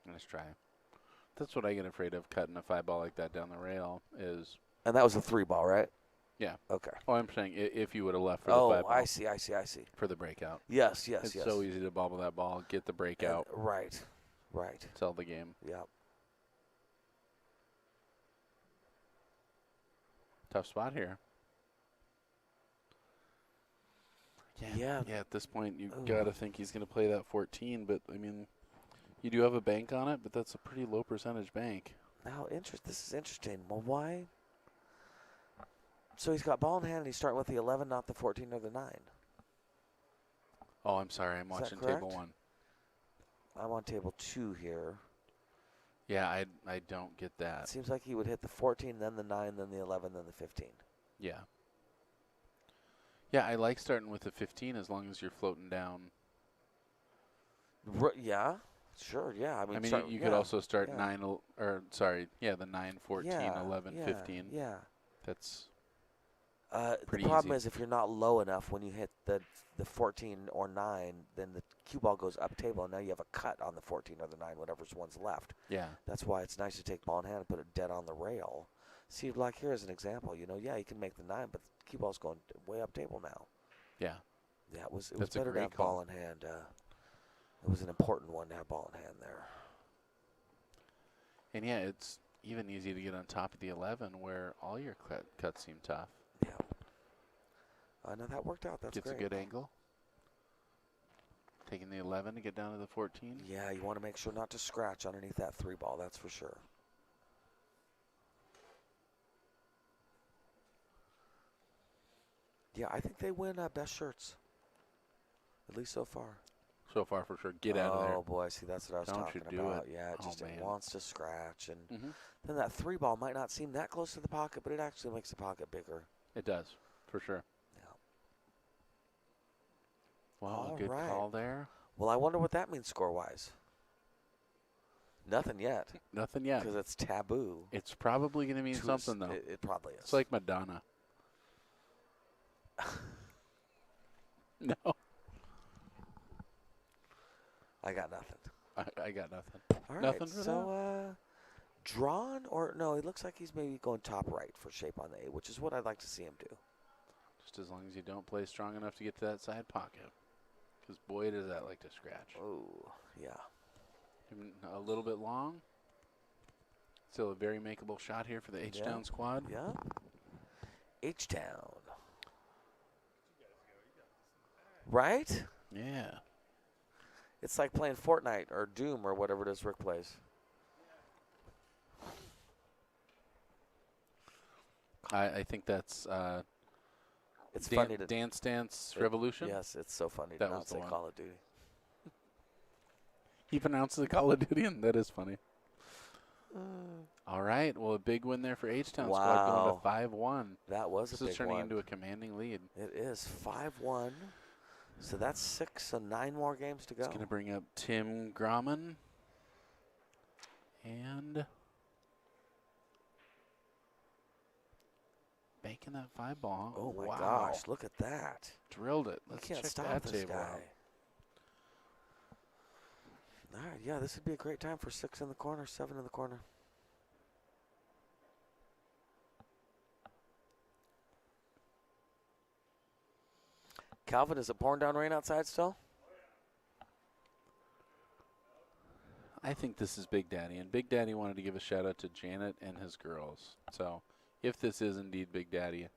Nice try. That's what I get afraid of, cutting a 5-ball like that down the rail is. and that was a 3-ball, right? Yeah. Okay. Oh, I'm saying if you would have left for the 5-ball. Oh, I see. For the breakout. Yes. It's so easy to bobble that ball, get the breakout. Right. Sell the game. Yep. Tough spot here. Yeah. Yeah, at this point, you got to think he's going to play that 14. But, I mean, you do have a bank on it, but that's a pretty low percentage bank. Now, this is interesting. Well, why? So he's got ball in hand, and he's starting with the 11, not the 14 or the 9. Oh, I'm sorry. I'm watching table 1. I'm on table 2 here. Yeah, I don't get that. It seems like he would hit the 14, then the 9, then the 11, then the 15. Yeah. Yeah, I like starting with the 15 as long as you're floating down. Yeah, sure, yeah. I mean you could also start the 9, 14, 11, 15. Yeah. That's the pretty problem easy. is if you're not low enough when you hit the 14 or 9, then the cue ball goes up table, and now you have a cut on the 14 or the 9, whatever's one's left. Yeah. That's why it's nice to take ball in hand and put it dead on the rail. See, like here as an example, you know, yeah, you can make the 9, but the cue ball's going way up table now. Yeah. Yeah, it was That's a better to great have call. ball in hand. It was an important one to have ball in hand there. And yeah, it's even easy to get on top of the 11 where all your cuts seem tough. Yeah. Now that worked out. That's Gets great. a good angle. Taking the 11 to get down to the 14. Yeah, you want to make sure not to scratch underneath that 3 ball. That's for sure. Yeah, I think they win best shirts. At least so far. So far, for sure. Get out of there. Oh, boy. See, that's what I was Don't talking you do about. it. Yeah, it Oh, just it man. wants to scratch. And Mhm. then that 3 ball might not seem that close to the pocket, but it actually makes the pocket bigger. It does, for sure. Yeah. Wow, All a good right. call there. Well, I wonder what that means score-wise. Nothing yet. Nothing yet. Because it's taboo. It's probably going to mean something, though. It probably is. It's like Madonna. No, I got nothing. I got nothing. All right. Nothing for So, drawn or no? It looks like he's maybe going top right for shape on the 8, which is what I'd like to see him do. Just as long as you don't play strong enough to get to that side pocket. Because boy, does that like to scratch. Oh, yeah. Even a little bit long. Still a very makeable shot here for the HTown squad. Yeah. HTown. Right? Yeah. It's like playing Fortnite or Doom or whatever it is Rick plays. I think that's It's funny to Dance Dance Revolution. Yes, it's so funny That to was not the say one. Call of Duty. He pronounces it Call of Duty, and that is funny. All right. Well, a big win there for HTown squad going to 5-1. That was This a big is turning one. into a commanding lead. It is 5-1. So that's 6, so 9 more games to go. It's going to bring up Tim Grauman. And banking that 5-ball. Oh, my wow. gosh. Look at that. Drilled it. You Let's can't check stop that this table guy. out. All right, yeah, this would be a great time for 6 in the corner, 7 in the corner. Calvin, is it pouring down rain outside still? I think this is Big Daddy, and Big Daddy wanted to give a shout out to Janet and his girls. So if this is indeed Big Daddy,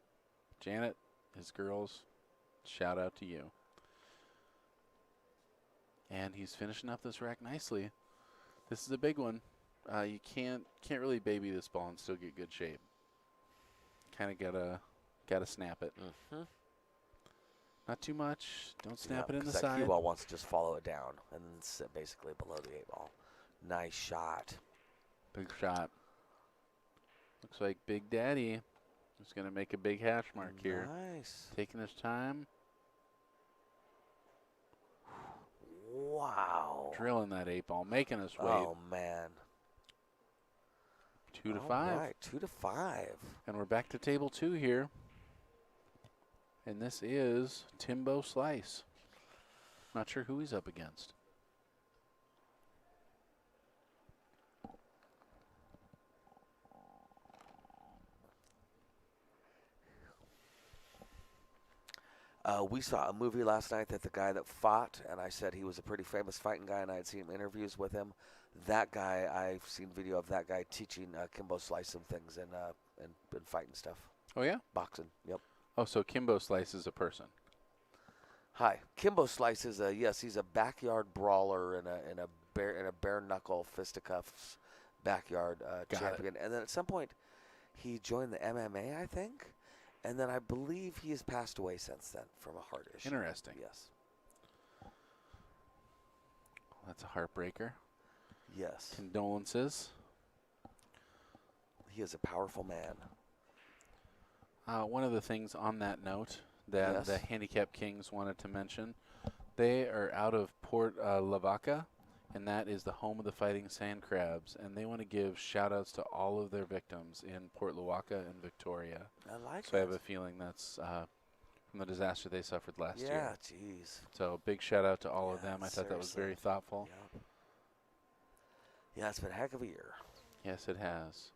Janet, his girls, shout out to you. And he's finishing up this rack nicely. This is a big one. You can't really baby this ball and still get good shape. Kind of gotta snap it. Mm-hmm. Not too much. Don't snap it in the that side. cue ball wants to just follow it down and then sit basically below the 8 ball. Nice shot. Big shot. Looks like Big Daddy is going to make a big hash mark here. Nice. Taking his time. Wow. Drilling that 8 ball. Making us wait. Oh, man. 2 to 5. All right, 2 to 5. And we're back to table 2 here. And this is Timbo Slice. Not sure who he's up against. We saw a movie last night that the guy that fought, and I said he was a pretty famous fighting guy, and I had seen interviews with him. That guy, I've seen video of that guy teaching Kimbo Slice some things and fighting stuff. Oh, yeah? Boxing, yep. Oh, so Kimbo Slice is a person. Hi, Kimbo Slice is he's a backyard brawler in a bare knuckle fisticuffs backyard champion. And then at some point, he joined the MMA, I think. And then I believe he has passed away since then from a heart issue. Interesting. Yes. That's a heartbreaker. Yes. Condolences. He is a powerful man. One of the things on that note that Yes. the Handicap Kings wanted to mention, they are out of Port Lavaca, and that is the home of the Fighting Sand Crabs. And they want to give shout-outs to all of their victims in Port Lavaca and Victoria. I like So I have it. a feeling that's from the disaster they suffered last year. Yeah, jeez. So big shout-out to all of Yeah, them. I thought that was very seriously. thoughtful. Yeah. Yeah, it's been a heck of a year. Yes, it has.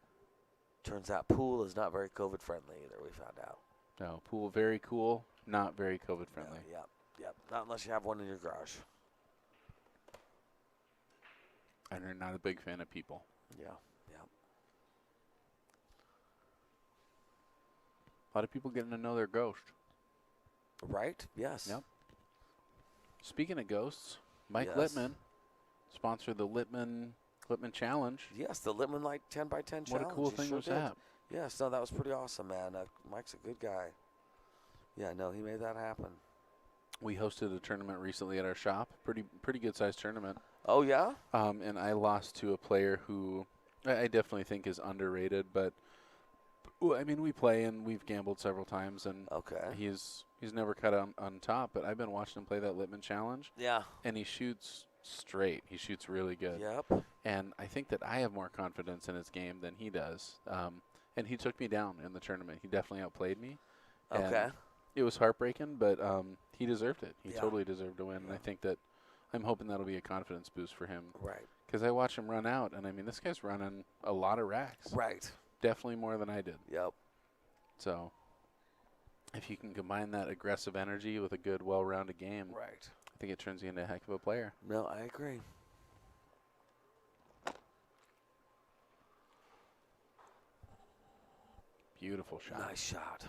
Turns out pool is not very COVID friendly either, we found out. No, pool very cool, not very COVID friendly. No, yep. Not unless you have one in your garage. And you're not a big fan of people. Yeah. A lot of people getting to know their ghost. Right? Yes. Yep. Speaking of ghosts, Mike Yes. Littman sponsored the Littman Challenge. Yes, the Littman like 10 by 10 What challenge. a cool He thing sure was did. that? Yes, no, that was pretty awesome, man. Mike's a good guy. Yeah, no, he made that happen. We hosted a tournament recently at our shop. Pretty good sized tournament. Oh, yeah? And I lost to a player who I definitely think is underrated, but I mean, we play and we've gambled several times, and Okay. he's never cut on top. But I've been watching him play that Littman Challenge, Yeah. and he shoots straight. He shoots really good. Yep. And I think that I have more confidence in his game than he does. And he took me down in the tournament. He definitely outplayed me. And Okay. it was heartbreaking, but he deserved it. He Yeah. totally deserved to win. And I think that I'm hoping that'll be a confidence boost for him. Right. Because I watch him run out, and I mean, this guy's running a lot of racks. Right. Definitely more than I did. Yep. So if you can combine that aggressive energy with a good, well-rounded game, Right. I think it turns you into a heck of a player. No, I agree. Beautiful shot. Nice shot.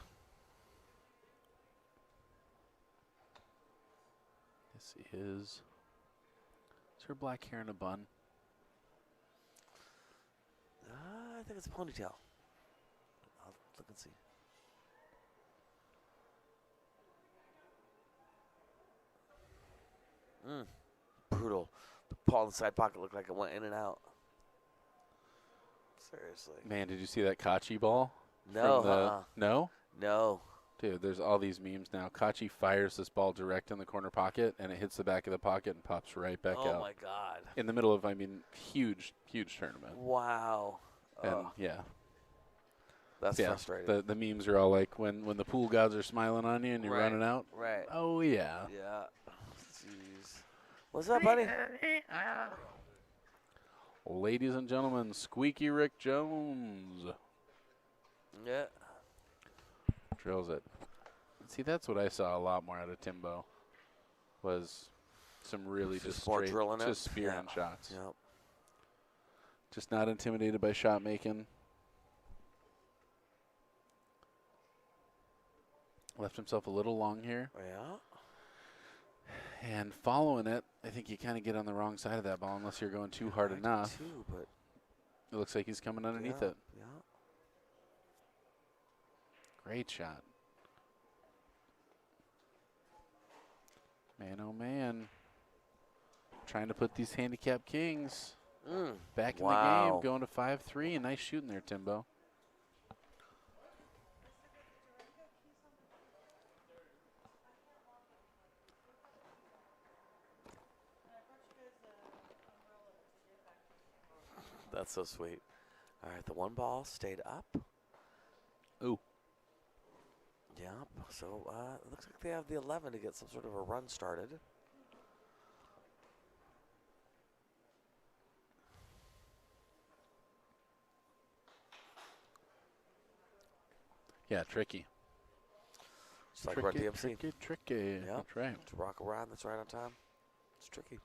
This is her black hair in a bun. I think it's a ponytail. I'll look and see. Brutal. The ball in the side pocket looked like it went in and out. Seriously. Man, did you see that Kachi ball? No, From the, no? No. Dude, there's all these memes now. Kachi fires this ball direct in the corner pocket, and it hits the back of the pocket and pops right back out. Oh, my God. In the middle of, I mean, huge tournament. Wow. And, yeah. That's Yeah, frustrating. the memes are all like when the pool gods are smiling on you and you're Right. running out. Right. Oh, yeah. Yeah. Jeez. What's up, buddy? Ladies and gentlemen, Squeaky Rick Jones Yeah. drills it. See, that's what I saw a lot more out of Timbo, was some really just more straight, drilling it? just spearing Yeah. shots. Yep. Just not intimidated by shot making. Left himself a little long here. Yeah. And following it, I think you kind of get on the wrong side of that ball unless you're going too hard I do enough. too, but It looks like he's coming underneath yeah, it. Yeah. Great shot. Man, oh man. Trying to put these Handicap Kings back in the Wow. game, going to 5-3. Nice shooting there, Timbo. That's so sweet. All right, the one ball stayed up. Ooh. Yeah, so it looks like they have the 11 to get some sort of a run started. Yeah, tricky. Just like Run DMC. Tricky. Yeah, That's right. to rock a rhyme that's right on time. It's tricky.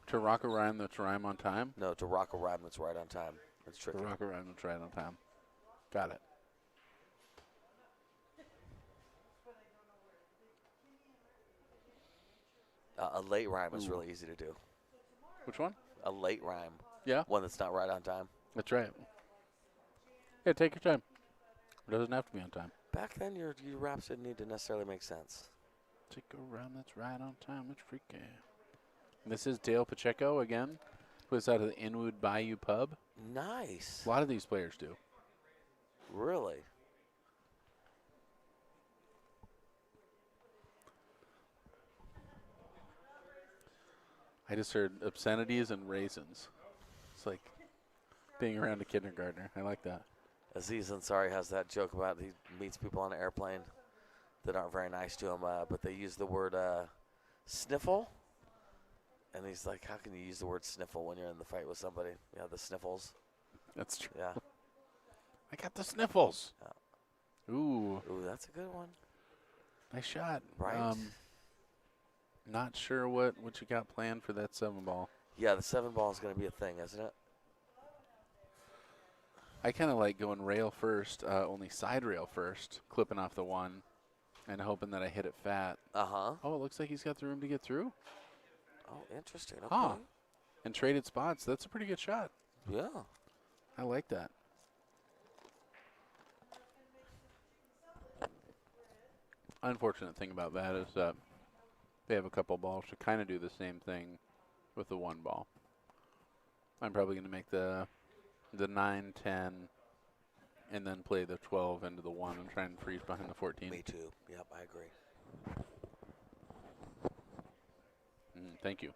To rock a rhyme that's rhyme on time? No, to rock a rhyme that's right on time. It's tricky. To rock a rhyme that's right on time. Got it. A late rhyme is really easy to do. Which one? A late rhyme. Yeah. One that's not right on time. That's right. Yeah, take your time. It doesn't have to be on time. Back then, your raps didn't need to necessarily make sense. Take a rhyme that's right on time. It's freaky. This is Dale Pacheco again, who is out of the Inwood Bayou Pub. Nice. A lot of these players do. Really? I just heard obscenities and raisins. It's like being around a kindergartner. I like that. Aziz Ansari has that joke about he meets people on an airplane that aren't very nice to him, but they use the word sniffle. And he's like, how can you use the word sniffle when you're in the fight with somebody? Yeah, the sniffles. That's true. Yeah. I got the sniffles. Yeah. Ooh. Ooh, that's a good one. Nice shot. Right. Not sure what you got planned for that 7-ball. Yeah, the 7-ball is going to be a thing, isn't it? I kind of like going rail first, only side rail first, clipping off the 1 and hoping that I hit it fat. Uh-huh. Oh, it looks like he's got the room to get through. Oh, interesting. Okay. Huh. And traded spots. That's a pretty good shot. Yeah. I like that. Unfortunate thing about that is that they have a couple balls to kind of do the same thing with the 1 ball. I'm probably going to make the 9, 10, and then play the 12 into the 1 and try and freeze behind the 14. Me too. Yep, I agree. Thank you.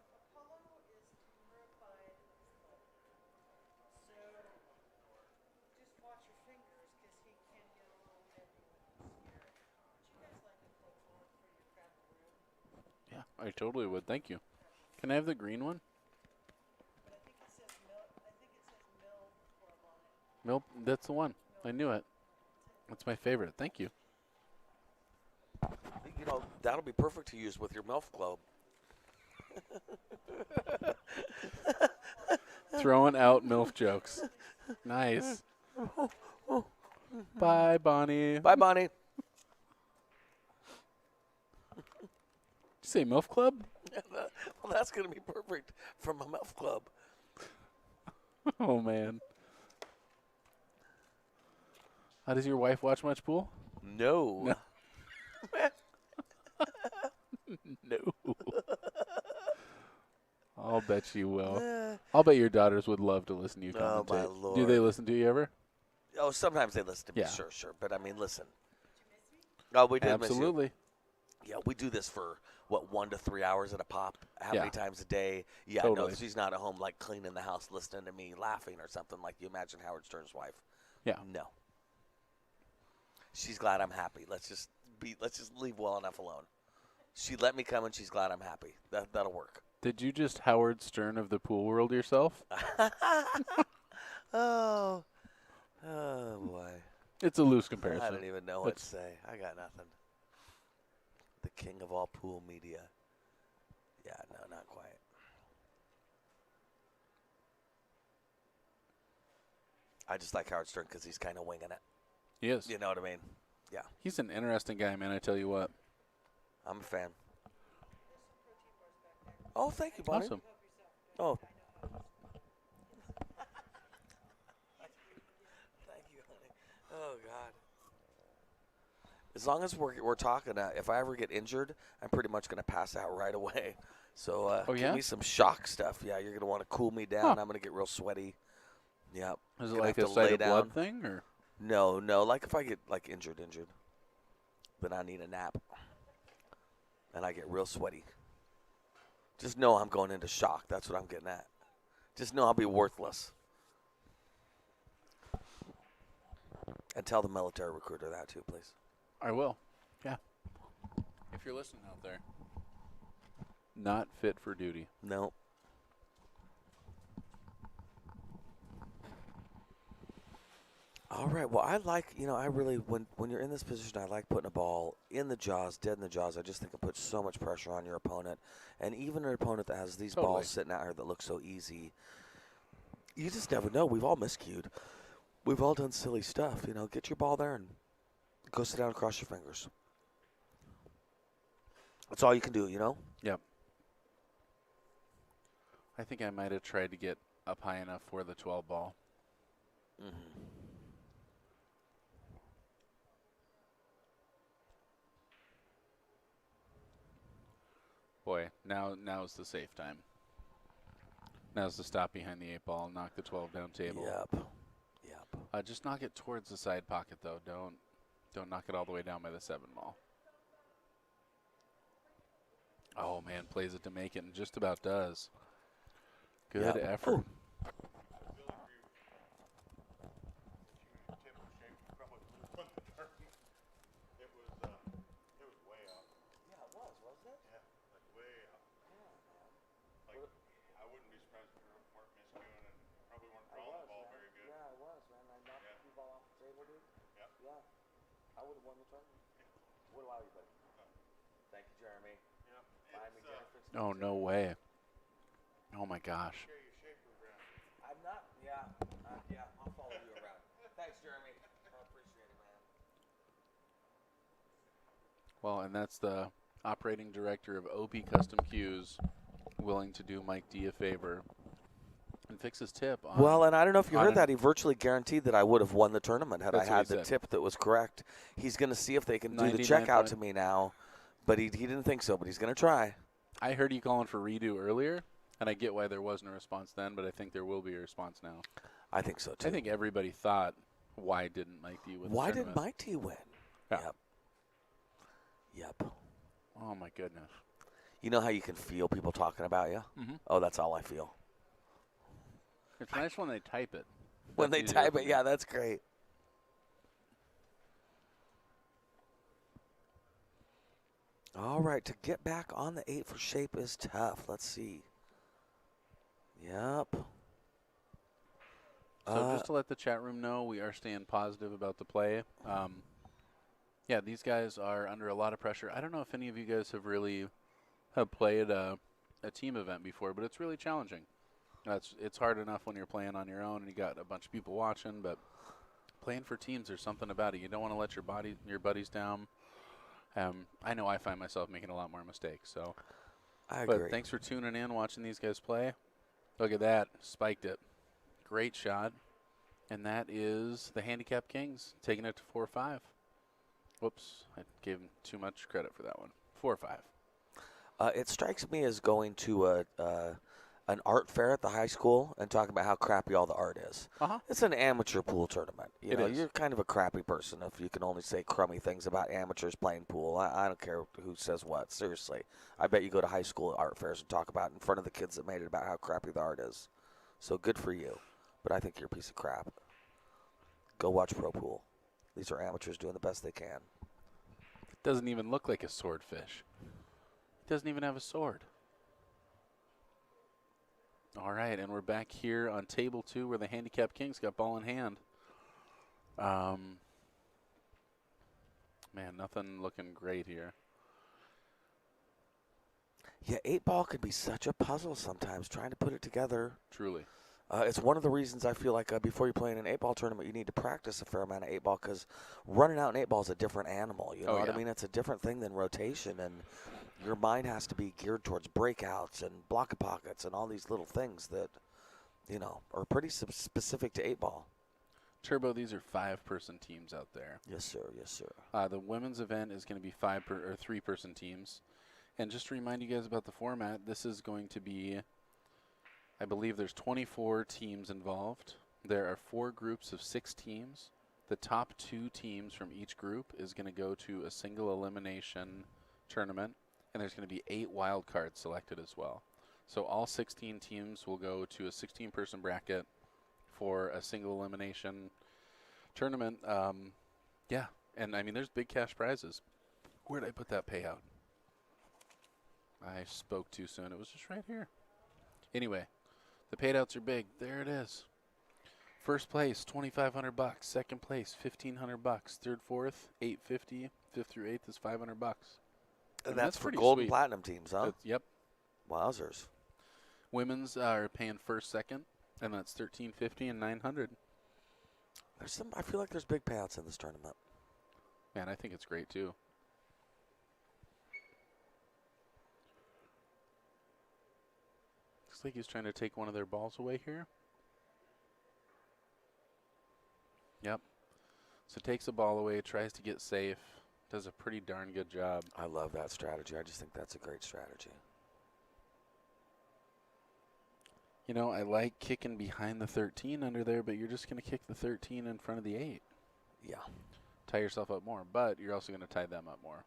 Yeah, I totally would. Thank you. Can I have the green one? Milk, that's the one. I knew it. That's my favorite. Thank you. You know, that'll be perfect to use with your MILF Globe. Throwing out MILF jokes. Nice. Bye, Bonnie. Bye, Bonnie. Did you say MILF Club? Well, that's going to be perfect for my MILF Club. Oh, man. Does your wife watch much pool? No. No. I'll bet you will. I'll bet your daughters would love to listen to you commentate. Oh, my Lord. Do they listen to you ever? Oh, sometimes they listen to me. Yeah. Sure. But, I mean, listen. Oh, we did Absolutely. miss you. Yeah, we do this for, 1 to 3 hours at a pop? How Yeah. many times a day? Yeah, Totally. no, she's not at home, like, cleaning the house, listening to me, laughing or something like you imagine Howard Stern's wife. Yeah. No. She's glad I'm happy. Let's just leave well enough alone. She let me come and she's glad I'm happy. That'll work. Did you just Howard Stern of the pool world yourself? Oh boy. It's a loose comparison. I don't even know what to say. I got nothing. The king of all pool media. Yeah, no, not quite. I just like Howard Stern because he's kind of winging it. He is. You know what I mean? Yeah. He's an interesting guy, man, I tell you what. I'm a fan. Oh, thank you, Bonnie. Awesome. Oh. Thank you, honey. Oh, God. As long as we're talking, if I ever get injured, I'm pretty much going to pass out right away. So give me some shock stuff. Yeah, you're going to want to cool me down. I'm going to get real sweaty. Yeah. Is it like a sight of blood thing? Or? No. Like if I get like injured, then I need a nap. And I get real sweaty. Just know I'm going into shock. That's what I'm getting at. Just know I'll be worthless. And tell the military recruiter that too, please. I will. Yeah. If you're listening out there. Not fit for duty. No. All right. Well, I like, I really, when you're in this position, I like putting a ball in the jaws, dead in the jaws. I just think it puts so much pressure on your opponent. And even an opponent that has these balls sitting out here that look so easy, you just never know. We've all miscued. We've all done silly stuff. Get your ball there and go sit down and cross your fingers. That's all you can do, Yep. I think I might have tried to get up high enough for the 12 ball. Mm-hmm. Boy, now's the safe time. Now's the stop behind the 8 ball, knock the 12 down table. Yep. Just knock it towards the side pocket, though. Don't knock it all the way down by the 7 ball. Oh, man, plays it to make it and just about does. Good effort. Ooh. I would have won the tournament. What allow you, buddy? Thank you, Jeremy. Oh, no way. Oh, my gosh. I'm not, I'll follow you around. Thanks, Jeremy. I appreciate it, man. Well, and that's the operating director of OP Custom Cues willing to do Mike D a favor and fix his tip. Well, and I don't know if you heard that. He virtually guaranteed that I would have won the tournament had I had the tip that was correct. He's going to see if they can do the checkout to me now, but he didn't think so, but he's going to try. I heard you calling for redo earlier, and I get why there wasn't a response then, but I think there will be a response now. I think so, too. I think everybody thought, why didn't Mike D win the tournament? Why didn't Mike D win? Yeah. Yep. Oh, my goodness. You know how you can feel people talking about you? Mm-hmm. Oh, that's all I feel. It's nice when they type it. When they type it, yeah, that's great. All right, to get back on the 8 for shape is tough. Let's see. Yep. So just to let the chat room know, we are staying positive about the play. Yeah, these guys are under a lot of pressure. I don't know if any of you guys have played a team event before, but it's really challenging. It's hard enough when you're playing on your own and you got a bunch of people watching, but playing for teams, there's something about it. You don't want to let your buddies down. I know I find myself making a lot more mistakes. So, I agree. But thanks for tuning in, watching these guys play. Look at that, spiked it. Great shot, and that is the Handicap Kings taking it to 4-5. Whoops, I gave them too much credit for that one. 4-5. It strikes me as going to an art fair at the high school and talking about how crappy all the art is. Uh-huh. It's an amateur pool tournament. You know, is. You're kind of a crappy person if you can only say crummy things about amateurs playing pool. I don't care who says what. Seriously. I bet you go to high school art fairs and talk about it in front of the kids that made it about how crappy the art is. So good for you. But I think you're a piece of crap. Go watch pro pool. These are amateurs doing the best they can. It doesn't even look like a swordfish. It doesn't even have a sword. All right, and we're back here on table 2 where the Handicap Kings got ball in hand. Man, nothing looking great here. Yeah, 8-ball can be such a puzzle sometimes, trying to put it together. Truly. It's one of the reasons I feel like before you play in an 8-ball tournament, you need to practice a fair amount of 8-ball because running out an 8-ball is a different animal. You know what I mean? It's a different thing than rotation, and your mind has to be geared towards breakouts and block pockets and all these little things that, are pretty specific to 8-ball. Turbo, these are 5-person teams out there. Yes, sir. Yes, sir. The women's event is going to be 3-person teams. And just to remind you guys about the format, this is going to be, I believe there's 24 teams involved. There are 4 groups of 6 teams. The top 2 teams from each group is going to go to a single elimination tournament. And there's going to be 8 wild cards selected as well. So all 16 teams will go to a 16-person bracket for a single elimination tournament. Yeah, and I mean, there's big cash prizes. Where did I put that payout? I spoke too soon. It was just right here. Anyway, the payouts are big. There it is. First place, $2,500. Second place, $1,500. Third, fourth, $850. Fifth through eighth is $500. And that's for pretty gold and sweet. platinum teams, huh? Yep. Wowzers. Women's are paying first, second, and that's $1,350 and $900. I feel like there's big payouts in this tournament. Man, I think it's great too. Looks like he's trying to take one of their balls away here. Yep. So takes a ball away, tries to get safe, does a pretty darn good job. I love that strategy. I just think that's a great strategy. You know, I like kicking behind the 13 under there, but you're just going to kick the 13 in front of the 8. Yeah. Tie yourself up more, but you're also going to tie them up more.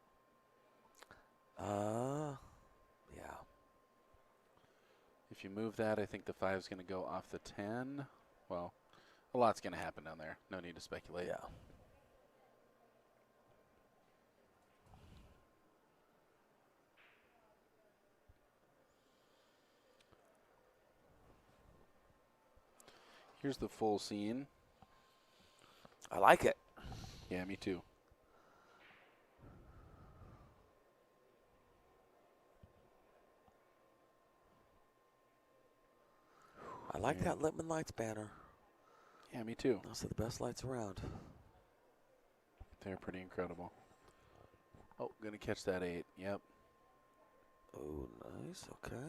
Yeah. If you move that, I think the 5 is going to go off the 10. Well, a lot's going to happen down there. No need to speculate. Yeah. Here's the full scene. I like it. Yeah, me too. I like that Lippman Lights banner. Yeah, me too. Those are the best lights around. They're pretty incredible. Oh, going to catch that 8. Yep. Oh, nice. Okay.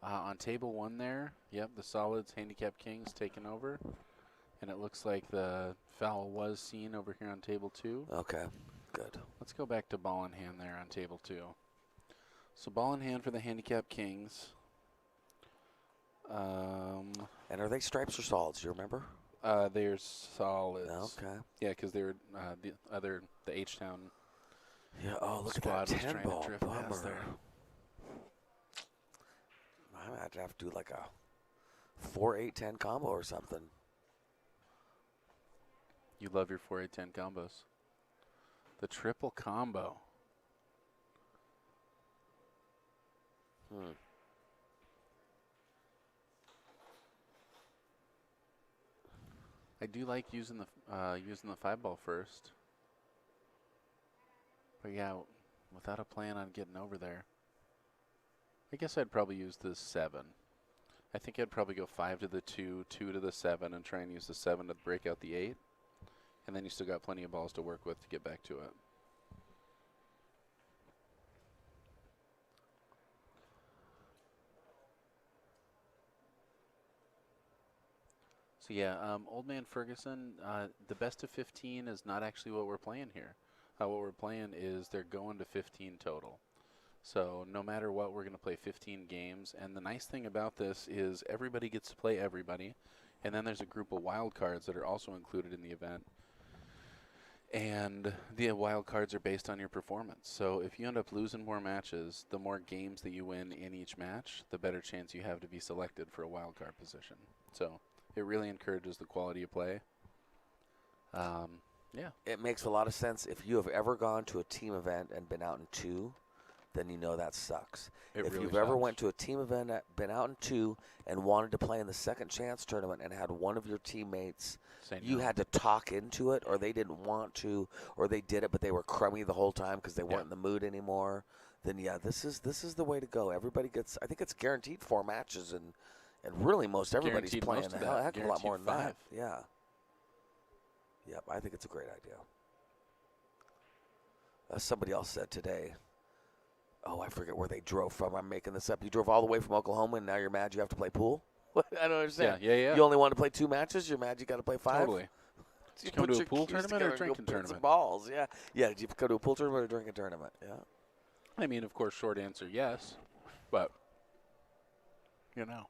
On table 1 there, yep, the solids Handicap Kings taking over. And it looks like the foul was seen over here on table 2. Okay, good. Let's go back to ball in hand there on table 2. So ball in hand for the Handicap Kings. And are they stripes or solids? Do you remember? They're solids. Okay. Yeah, because they were the HTown. Yeah. Oh, look at squad that was 10 trying to ball drift past bummer. there. I might have to do like a 4-8-10 combo or something. You love your 4-8-10 combos. The triple combo. I do like using the 5-ball first. But yeah, without a plan on getting over there. I guess I'd probably use the 7. I think I'd probably go 5 to the 2, 2 to the 7, and try and use the 7 to break out the 8. And then you still got plenty of balls to work with to get back to it. So yeah, Old Man Ferguson, the best of 15 is not actually what we're playing here. What we're playing is they're going to 15 total. So no matter what, we're going to play 15 games. And the nice thing about this is everybody gets to play everybody. And then there's a group of wild cards that are also included in the event. And the wild cards are based on your performance. So if you end up losing more matches, the more games that you win in each match, the better chance you have to be selected for a wild card position. So it really encourages the quality of play. Yeah. It makes a lot of sense. If you have ever gone to a team event and been out in 2, then you know that sucks. If really you've ever sucks. went to a team event, been out in 2, and wanted to play in the second chance tournament and had one of your teammates, you had to talk into it, or they didn't want to, or they did it but they were crummy the whole time because they weren't in the mood anymore, then yeah, this is the way to go. Everybody gets, I think it's guaranteed 4 matches, and really most everybody's Guaranteed playing most of a that. heck of a lot more than that. Guaranteed 5. Yeah. Yep, I think it's a great idea. Somebody else said today, oh, I forget where they drove from. I'm making this up. You drove all the way from Oklahoma, and now you're mad you have to play pool? I don't understand. Yeah. You only want to play 2 matches? You're mad you got to play 5? Totally. Did you come to a pool tournament or a drinking Some tournament? balls, yeah. Yeah, did you go to a pool tournament or a drinking tournament? Yeah. I mean, of course, short answer, yes. But, you know.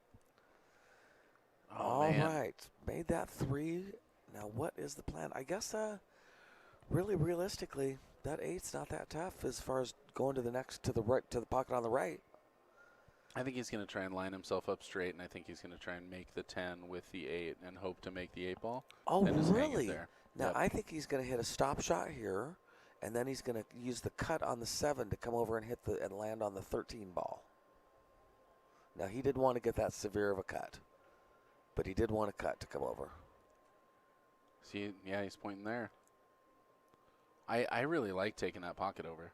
All right. Made that 3. Now, what is the plan? I guess, really, realistically, that 8's not that tough as far as going to the next, to the right, to the pocket on the right. I think he's going to try and line himself up straight, and I think he's going to try and make the 10 with the 8 and hope to make the 8 ball. Oh, and just hang it really? there. Now, Yep. I think he's going to hit a stop shot here, and then he's going to use the cut on the 7 to come over and hit and land on the 13 ball. Now, he didn't want to get that severe of a cut, but he did want a cut to come over. See, yeah, he's pointing there. I really like taking that pocket over.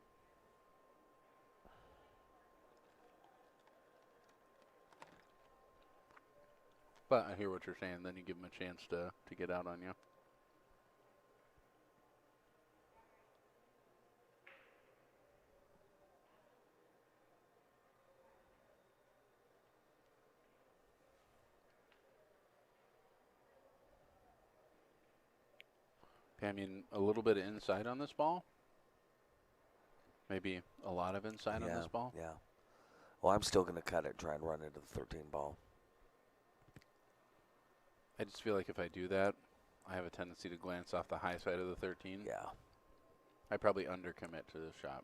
But I hear what you're saying. Then you give him a chance to get out on you. I mean, a little bit of inside on this ball. Maybe a lot of inside on this ball. Yeah. Well, I'm still going to cut it and try and run into the 13 ball. I just feel like if I do that, I have a tendency to glance off the high side of the 13. Yeah. I probably undercommit to this shot.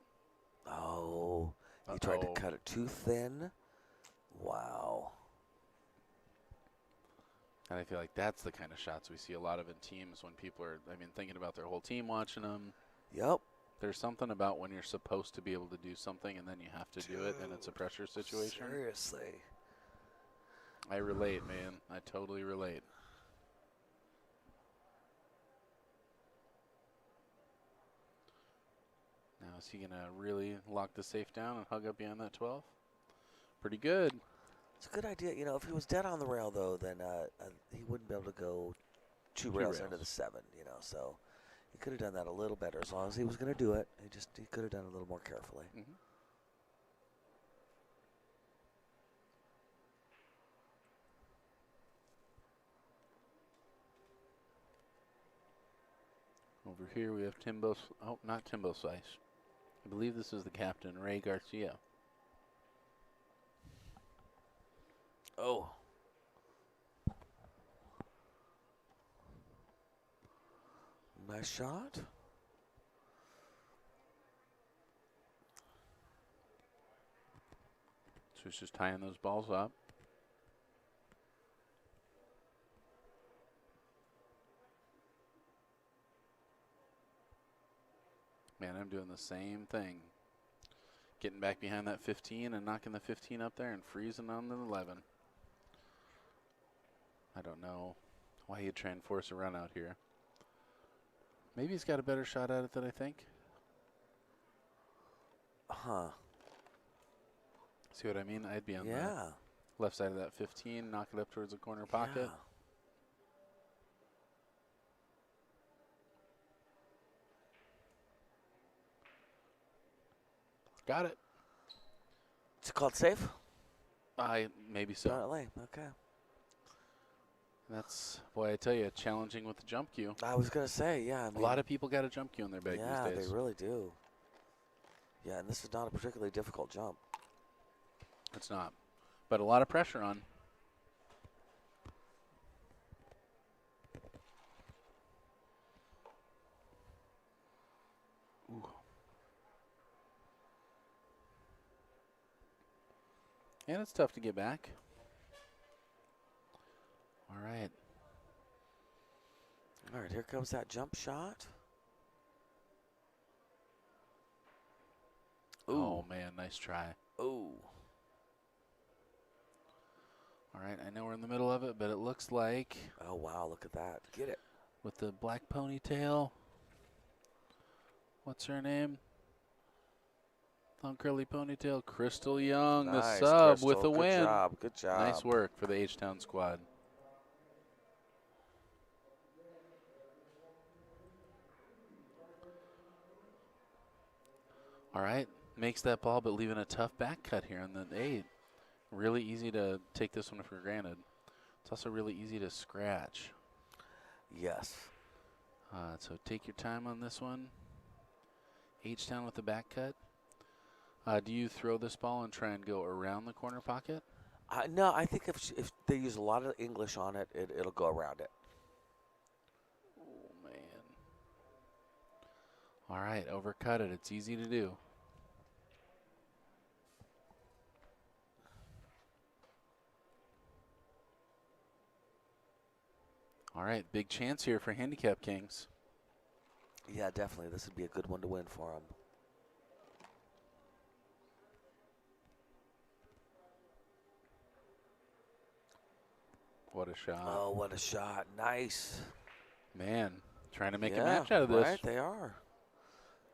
Oh, he tried to cut it too thin. Wow. And I feel like that's the kind of shots we see a lot of in teams when people are, thinking about their whole team watching them. Yep. There's something about when you're supposed to be able to do something and then you have to do it, and it's a pressure situation. Seriously. I relate, man. I totally relate. Now, is he going to really lock the safe down and hug up behind that 12? Pretty good. It's a good idea. You know, if he was dead on the rail, though, then he wouldn't be able to go two rails into the 7, you know. So he could have done that a little better. As long as he was going to do it, he could have done it a little more carefully. Mm-hmm. Over here we have Timbo. Oh, not Timbo Slice. I believe this is the captain, Ray Garcia. Oh. Nice shot. So he's just tying those balls up. Man, I'm doing the same thing. Getting back behind that 15 and knocking the 15 up there and freezing on the 11. I don't know why he'd try and force a run out here. Maybe he's got a better shot at it than I think. Huh. See what I mean? I'd be on the Yeah. left side of that 15, knock it up towards the corner pocket. Yeah. Got it. It's called safe? Maybe so. Apparently. Okay. That's, boy, I tell you, challenging with the jump cue. I was going to say, yeah. I mean, A lot of people got a jump cue in their bag these days. Yeah, they really do. Yeah, and this is not a particularly difficult jump. It's not. But a lot of pressure on. Ooh. And it's tough to get back. All right. All right, here comes that jump shot. Ooh. Oh, man, nice try. Ooh. All right, I know we're in the middle of it, but it looks like Oh, wow, look at that. Get it. with the black ponytail, what's her name? Long curly ponytail, Crystal Young, Nice, the sub Crystal. with the win. Good job, good job. Nice work for the HTown squad. All right, makes that ball, but leaving a tough back cut here on the 8. Really easy to take this one for granted. It's also really easy to scratch. Yes. So take your time on this one. HTown with the back cut. Do you throw this ball and try and go around the corner pocket? No, I think if they use a lot of English on it, it'll go around it. Oh, man. All right, overcut it. It's easy to do. All right, big chance here for Handicap Kings. Yeah, definitely. This would be a good one to win for them. What a shot. Oh, what a shot. Nice. Man, trying to make a match out of this. Right, they are.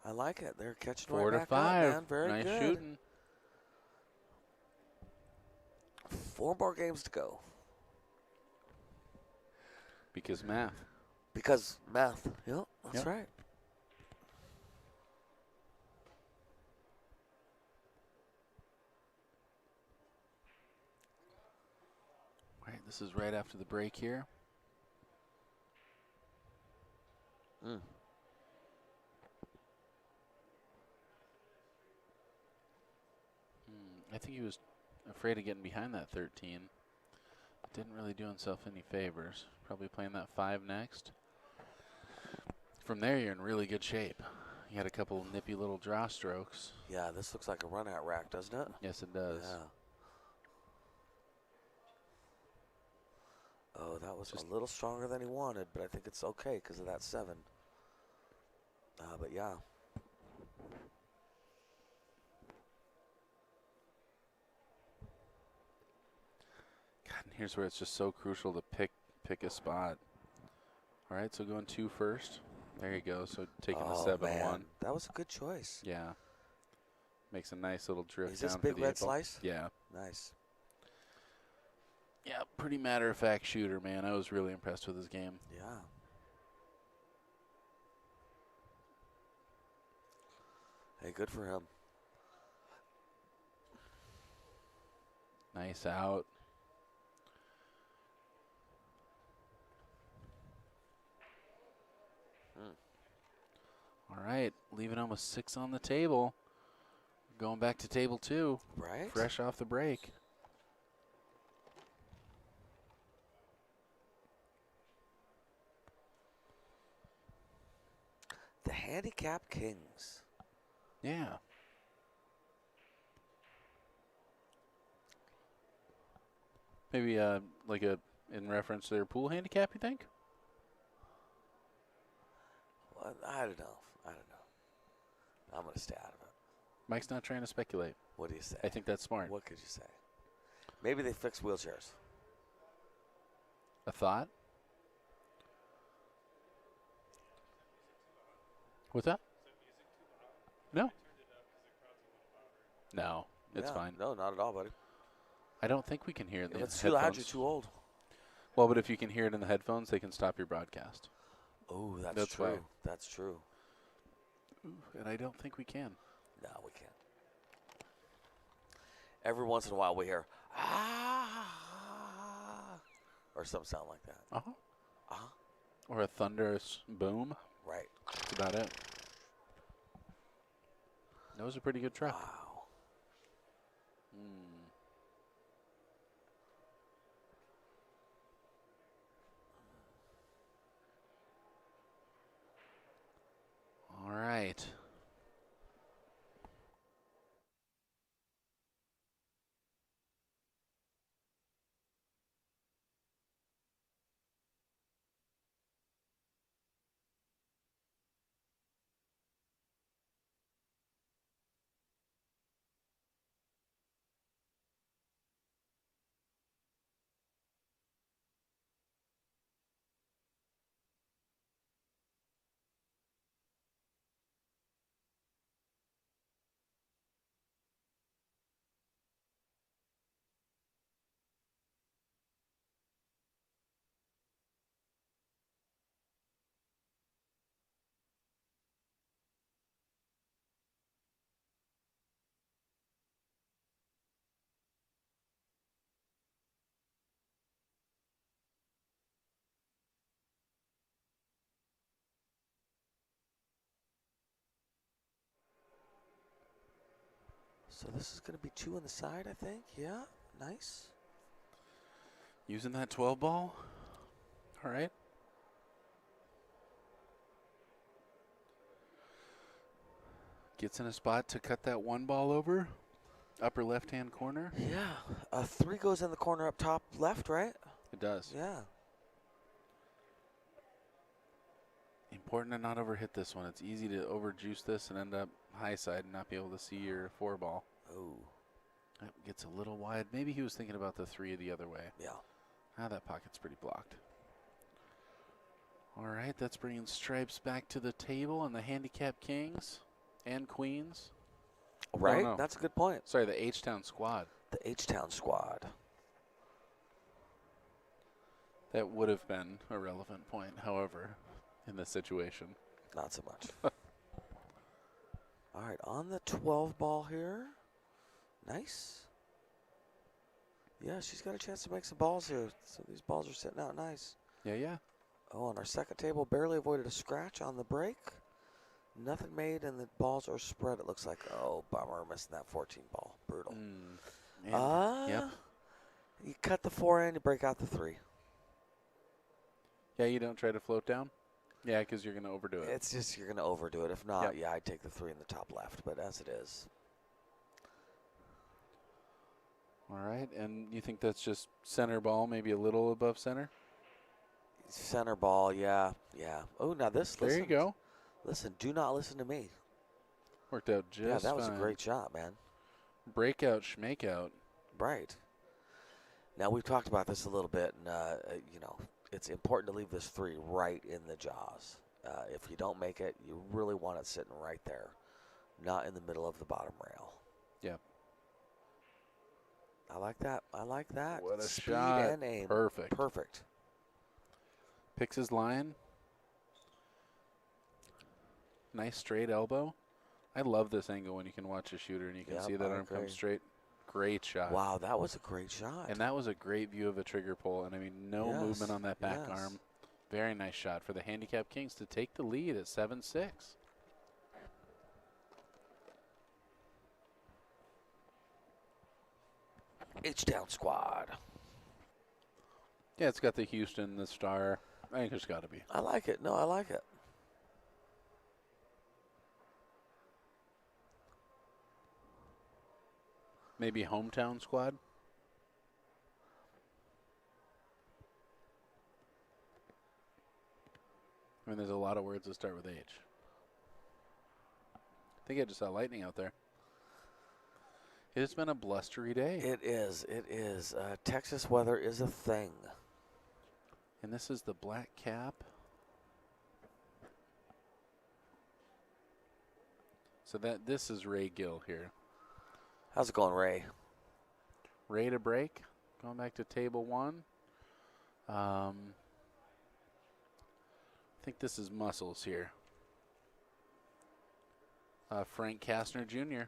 I like it. They're catching 4 right to back 5. up, man. Very nice good. shooting. 4 more games to go. Because math. Because math. Yep, that's Yep. right. All right, this is right after the break here. I think he was afraid of getting behind that 13. Didn't really do himself any favors. Probably playing that 5 next. From there, you're in really good shape. You had a couple nippy little draw strokes. Yeah, this looks like a run-out rack, doesn't it? Yes, it does. Yeah. Oh, that was a little stronger than he wanted, but I think it's okay because of that 7. But yeah. God, and here's where it's just so crucial to pick a spot. All right, so going 2 first. There you go. So taking the 7-1. Man. That was a good choice. Yeah. Makes a nice little drift Is down this for big the red 8 ball. slice? Yeah. Nice. Yeah, pretty matter-of-fact shooter, man. I was really impressed with his game. Yeah. Hey, good for him. Nice out. All right, leaving almost 6 on the table. Going back to table 2. Right? Fresh off the break. The Handicap Kings. Yeah. Maybe like in reference to their pool handicap, you think? Well, I don't know. I'm going to stay out of it. Mike's not trying to speculate. What do you say? I think that's smart. What could you say? Maybe they fix wheelchairs. A thought? What's that? No. No, it's fine. No, not at all, buddy. I don't think we can hear it in If the it's too loud, headphones. you're too old. Well, but if you can hear it in the headphones, they can stop your broadcast. Oh, that's That's true. why. That's true. And I don't think we can. No, we can't. Every once in a while we hear, ah, or some sound like that. Uh-huh. Uh-huh. Or a thunderous boom. Right. That's about it. That was a pretty good truck. Wow. All right. So this is going to be 2 on the side, I think. Yeah, nice. Using that 12 ball. All right. Gets in a spot to cut that 1 ball over. Upper left-hand corner. Yeah. 3 goes in the corner up top left, right? It does. Yeah. Important to not overhit this one. It's easy to overjuice this and end up high side and not be able to see your 4 ball. Oh. That gets a little wide. Maybe he was thinking about the 3 the other way. Yeah. That pocket's pretty blocked. All right, that's bringing stripes back to the table and the handicap kings and queens. Right? No. That's a good point. Sorry, the H-Town squad. The H-Town squad. That would have been a relevant point, however, in this situation. Not so much. All right, on the 12 ball here. Nice. Yeah, she's got a chance to make some balls here. So these balls are sitting out nice. Yeah. Oh, on our second table, barely avoided a scratch on the break. Nothing made, and the balls are spread, it looks like. Oh, bummer, missing that 14 ball. Brutal. Yep. You cut the 4 in, you break out the 3. Yeah, you don't try to float down? Yeah, because you're going to overdo it. It's just you're going to overdo it. If not, yeah, I'd take the 3 in the top left, but as it is. All right, and you think that's just center ball, maybe a little above center? Center ball, yeah. Oh, now this, there you go. Listen, do not listen to me. Worked out just fine. Yeah, that was a great shot, man. Breakout, schmakeout. Right. Now, we've talked about this a little bit, and, it's important to leave this 3 right in the jaws. If you don't make it, you really want it sitting right there, not in the middle of the bottom rail. Yep. I like that. What a Speed shot. and aim. Perfect. Picks his line. Nice straight elbow. I love this angle when you can watch a shooter and you can see that arm come straight. Great shot. Wow, that was a great shot. And that was a great view of a trigger pull. And, I mean, no movement on that back arm. Very nice shot for the Handicap Kings to take the lead at 7-6. H-Town squad. Yeah, it's got the Houston, the star. I think there's got to be. I like it. No, I like it. Maybe hometown squad. I mean, there's a lot of words that start with H. I think I just saw lightning out there. It has been a blustery day. It is. Texas weather is a thing. And this is the black cap. So this is Ray Gill here. How's it going, Ray? Ray to break. Going back to table 1. I think this is muscles here. Frank Kastner Jr.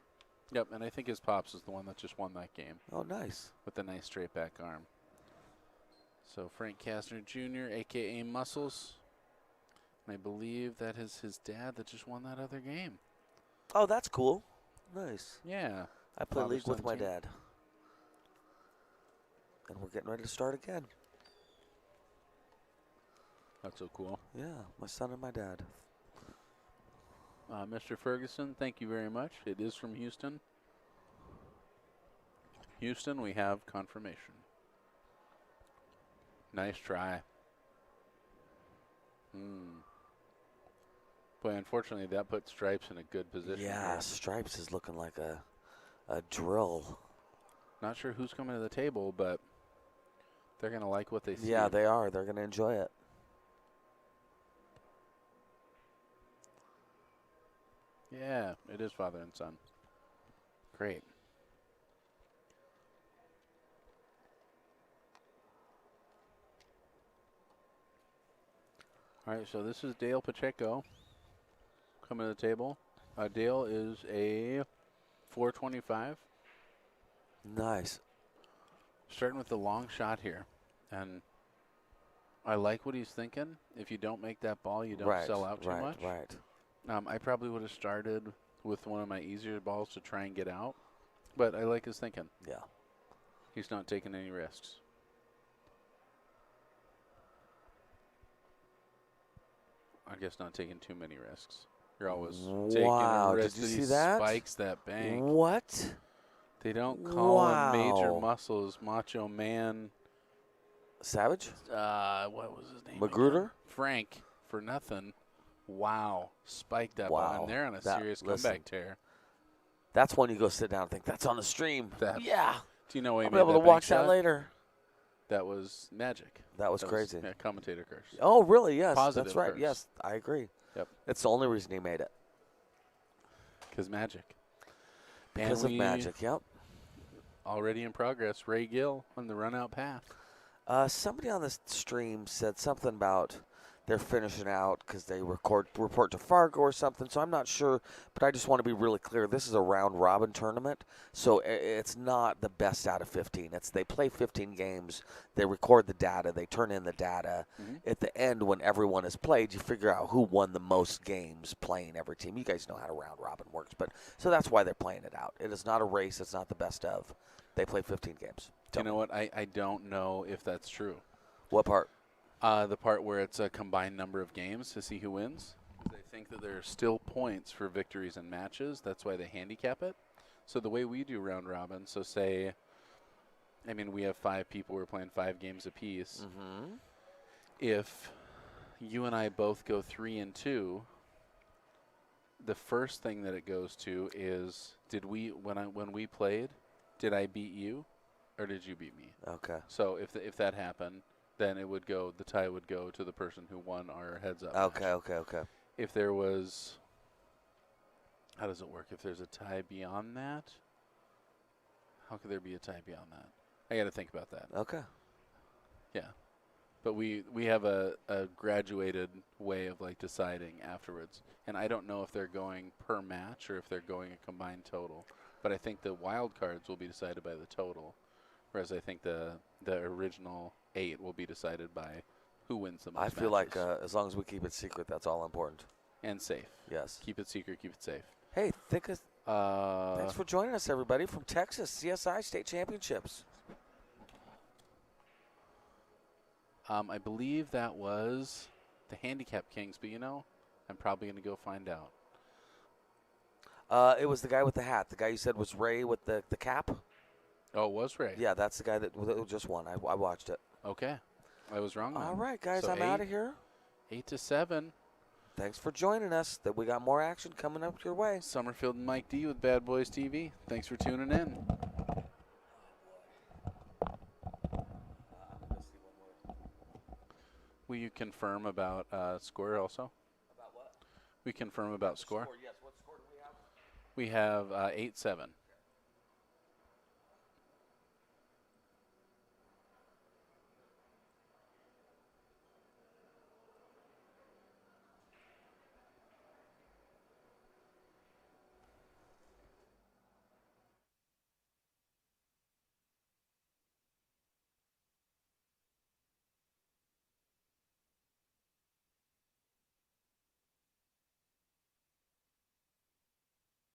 Yep, and I think his pops is the one that just won that game. Oh, nice. With the nice straight back arm. So Frank Kastner Jr., a.k.a. Muscles. And I believe that is his dad that just won that other game. Oh, that's cool. Nice. Yeah. I play league with my dad. And we're getting ready to start again. That's so cool. Yeah, my son and my dad. Mr. Ferguson, thank you very much. It is from Houston. Houston, we have confirmation. Nice try. Boy, unfortunately, that put Stripes in a good position. Yeah, here. Stripes is looking like a drill. Not sure who's coming to the table, but they're going to like what they see. Yeah, they are. They're going to enjoy it. Yeah, it is father and son. Great. All right, so this is Dale Pacheco coming to the table. Dale is a 425. Nice. Starting with the long shot here. And I like what he's thinking. If you don't make that ball, you don't sell out too much. Right. I probably would have started with one of my easier balls to try and get out. But I like his thinking. Yeah. He's not taking any risks. I guess not taking too many risks. You're always taking a risk. Did you he see that? Spikes that bank. What? They don't call him Major Muscles, Macho Man. Savage? What was his name? Magruder? Frank, for nothing. Wow. Spiked that Wow. ball. And they're on a serious comeback tear. That's when you go sit down and think, that's on the stream. Yeah. Do you know why I'll he be made able that to bank watch that shot? later. That was magic. That was crazy. Yeah, commentator curse. Oh, really? Yes. Positive that's right. curse. Yes, I agree. Yep. It's the only reason he made it. Because magic. Because of magic, yep. Already in progress, Ray Gill on the run-out path. Somebody on this stream said something about they're finishing out because they report to Fargo or something, so I'm not sure, but I just want to be really clear. This is a round-robin tournament, so it's not the best out of 15. They play 15 games, they record the data, they turn in the data. At the end, when everyone has played, you figure out who won the most games playing every team. You guys know how round-robin works, but so that's why they're playing it out. It is not a race. It's not the best of. They play 15 games. Do you know what? I don't know if that's true. What part? The part where it's a combined number of games to see who wins. I think that there are still points for victories and matches. That's why they handicap it. So the way we do round robin, so say, I mean, we have 5 people. We're playing 5 games apiece. If you and I both go 3-2, the first thing that it goes to is, when we played, did I beat you, or did you beat me? Okay. So if that happened, then the tie would go to the person who won our heads-up Okay, match. okay. If there was, how does it work? If there's a tie beyond that, how could there be a tie beyond that? I got to think about that. Okay. Yeah. But we have a graduated way of deciding afterwards. And I don't know if they're going per match or if they're going a combined total. But I think the wild cards will be decided by the total, whereas I think the original 8 will be decided by who wins the most. I feel matches. like as long as we keep it secret, that's all important. And safe. Yes. Keep it secret, keep it safe. Hey, thanks for joining us, everybody, from Texas, CSI State Championships. I believe that was the Handicap Kings, but I'm probably going to go find out. It was the guy with the hat. The guy you said was Ray with the cap. Oh, it was Ray? Yeah, that's the guy that just won. I watched it. Okay. I was wrong then. All right, guys, So I'm out of here. 8-7. Thanks for joining us. That we got more action coming up your way. Summerfield and Mike D with Bad Boys TV. Thanks for tuning in. Will you confirm about score also? About what? We confirm about score? Yes. What score do we have? We have 8-7.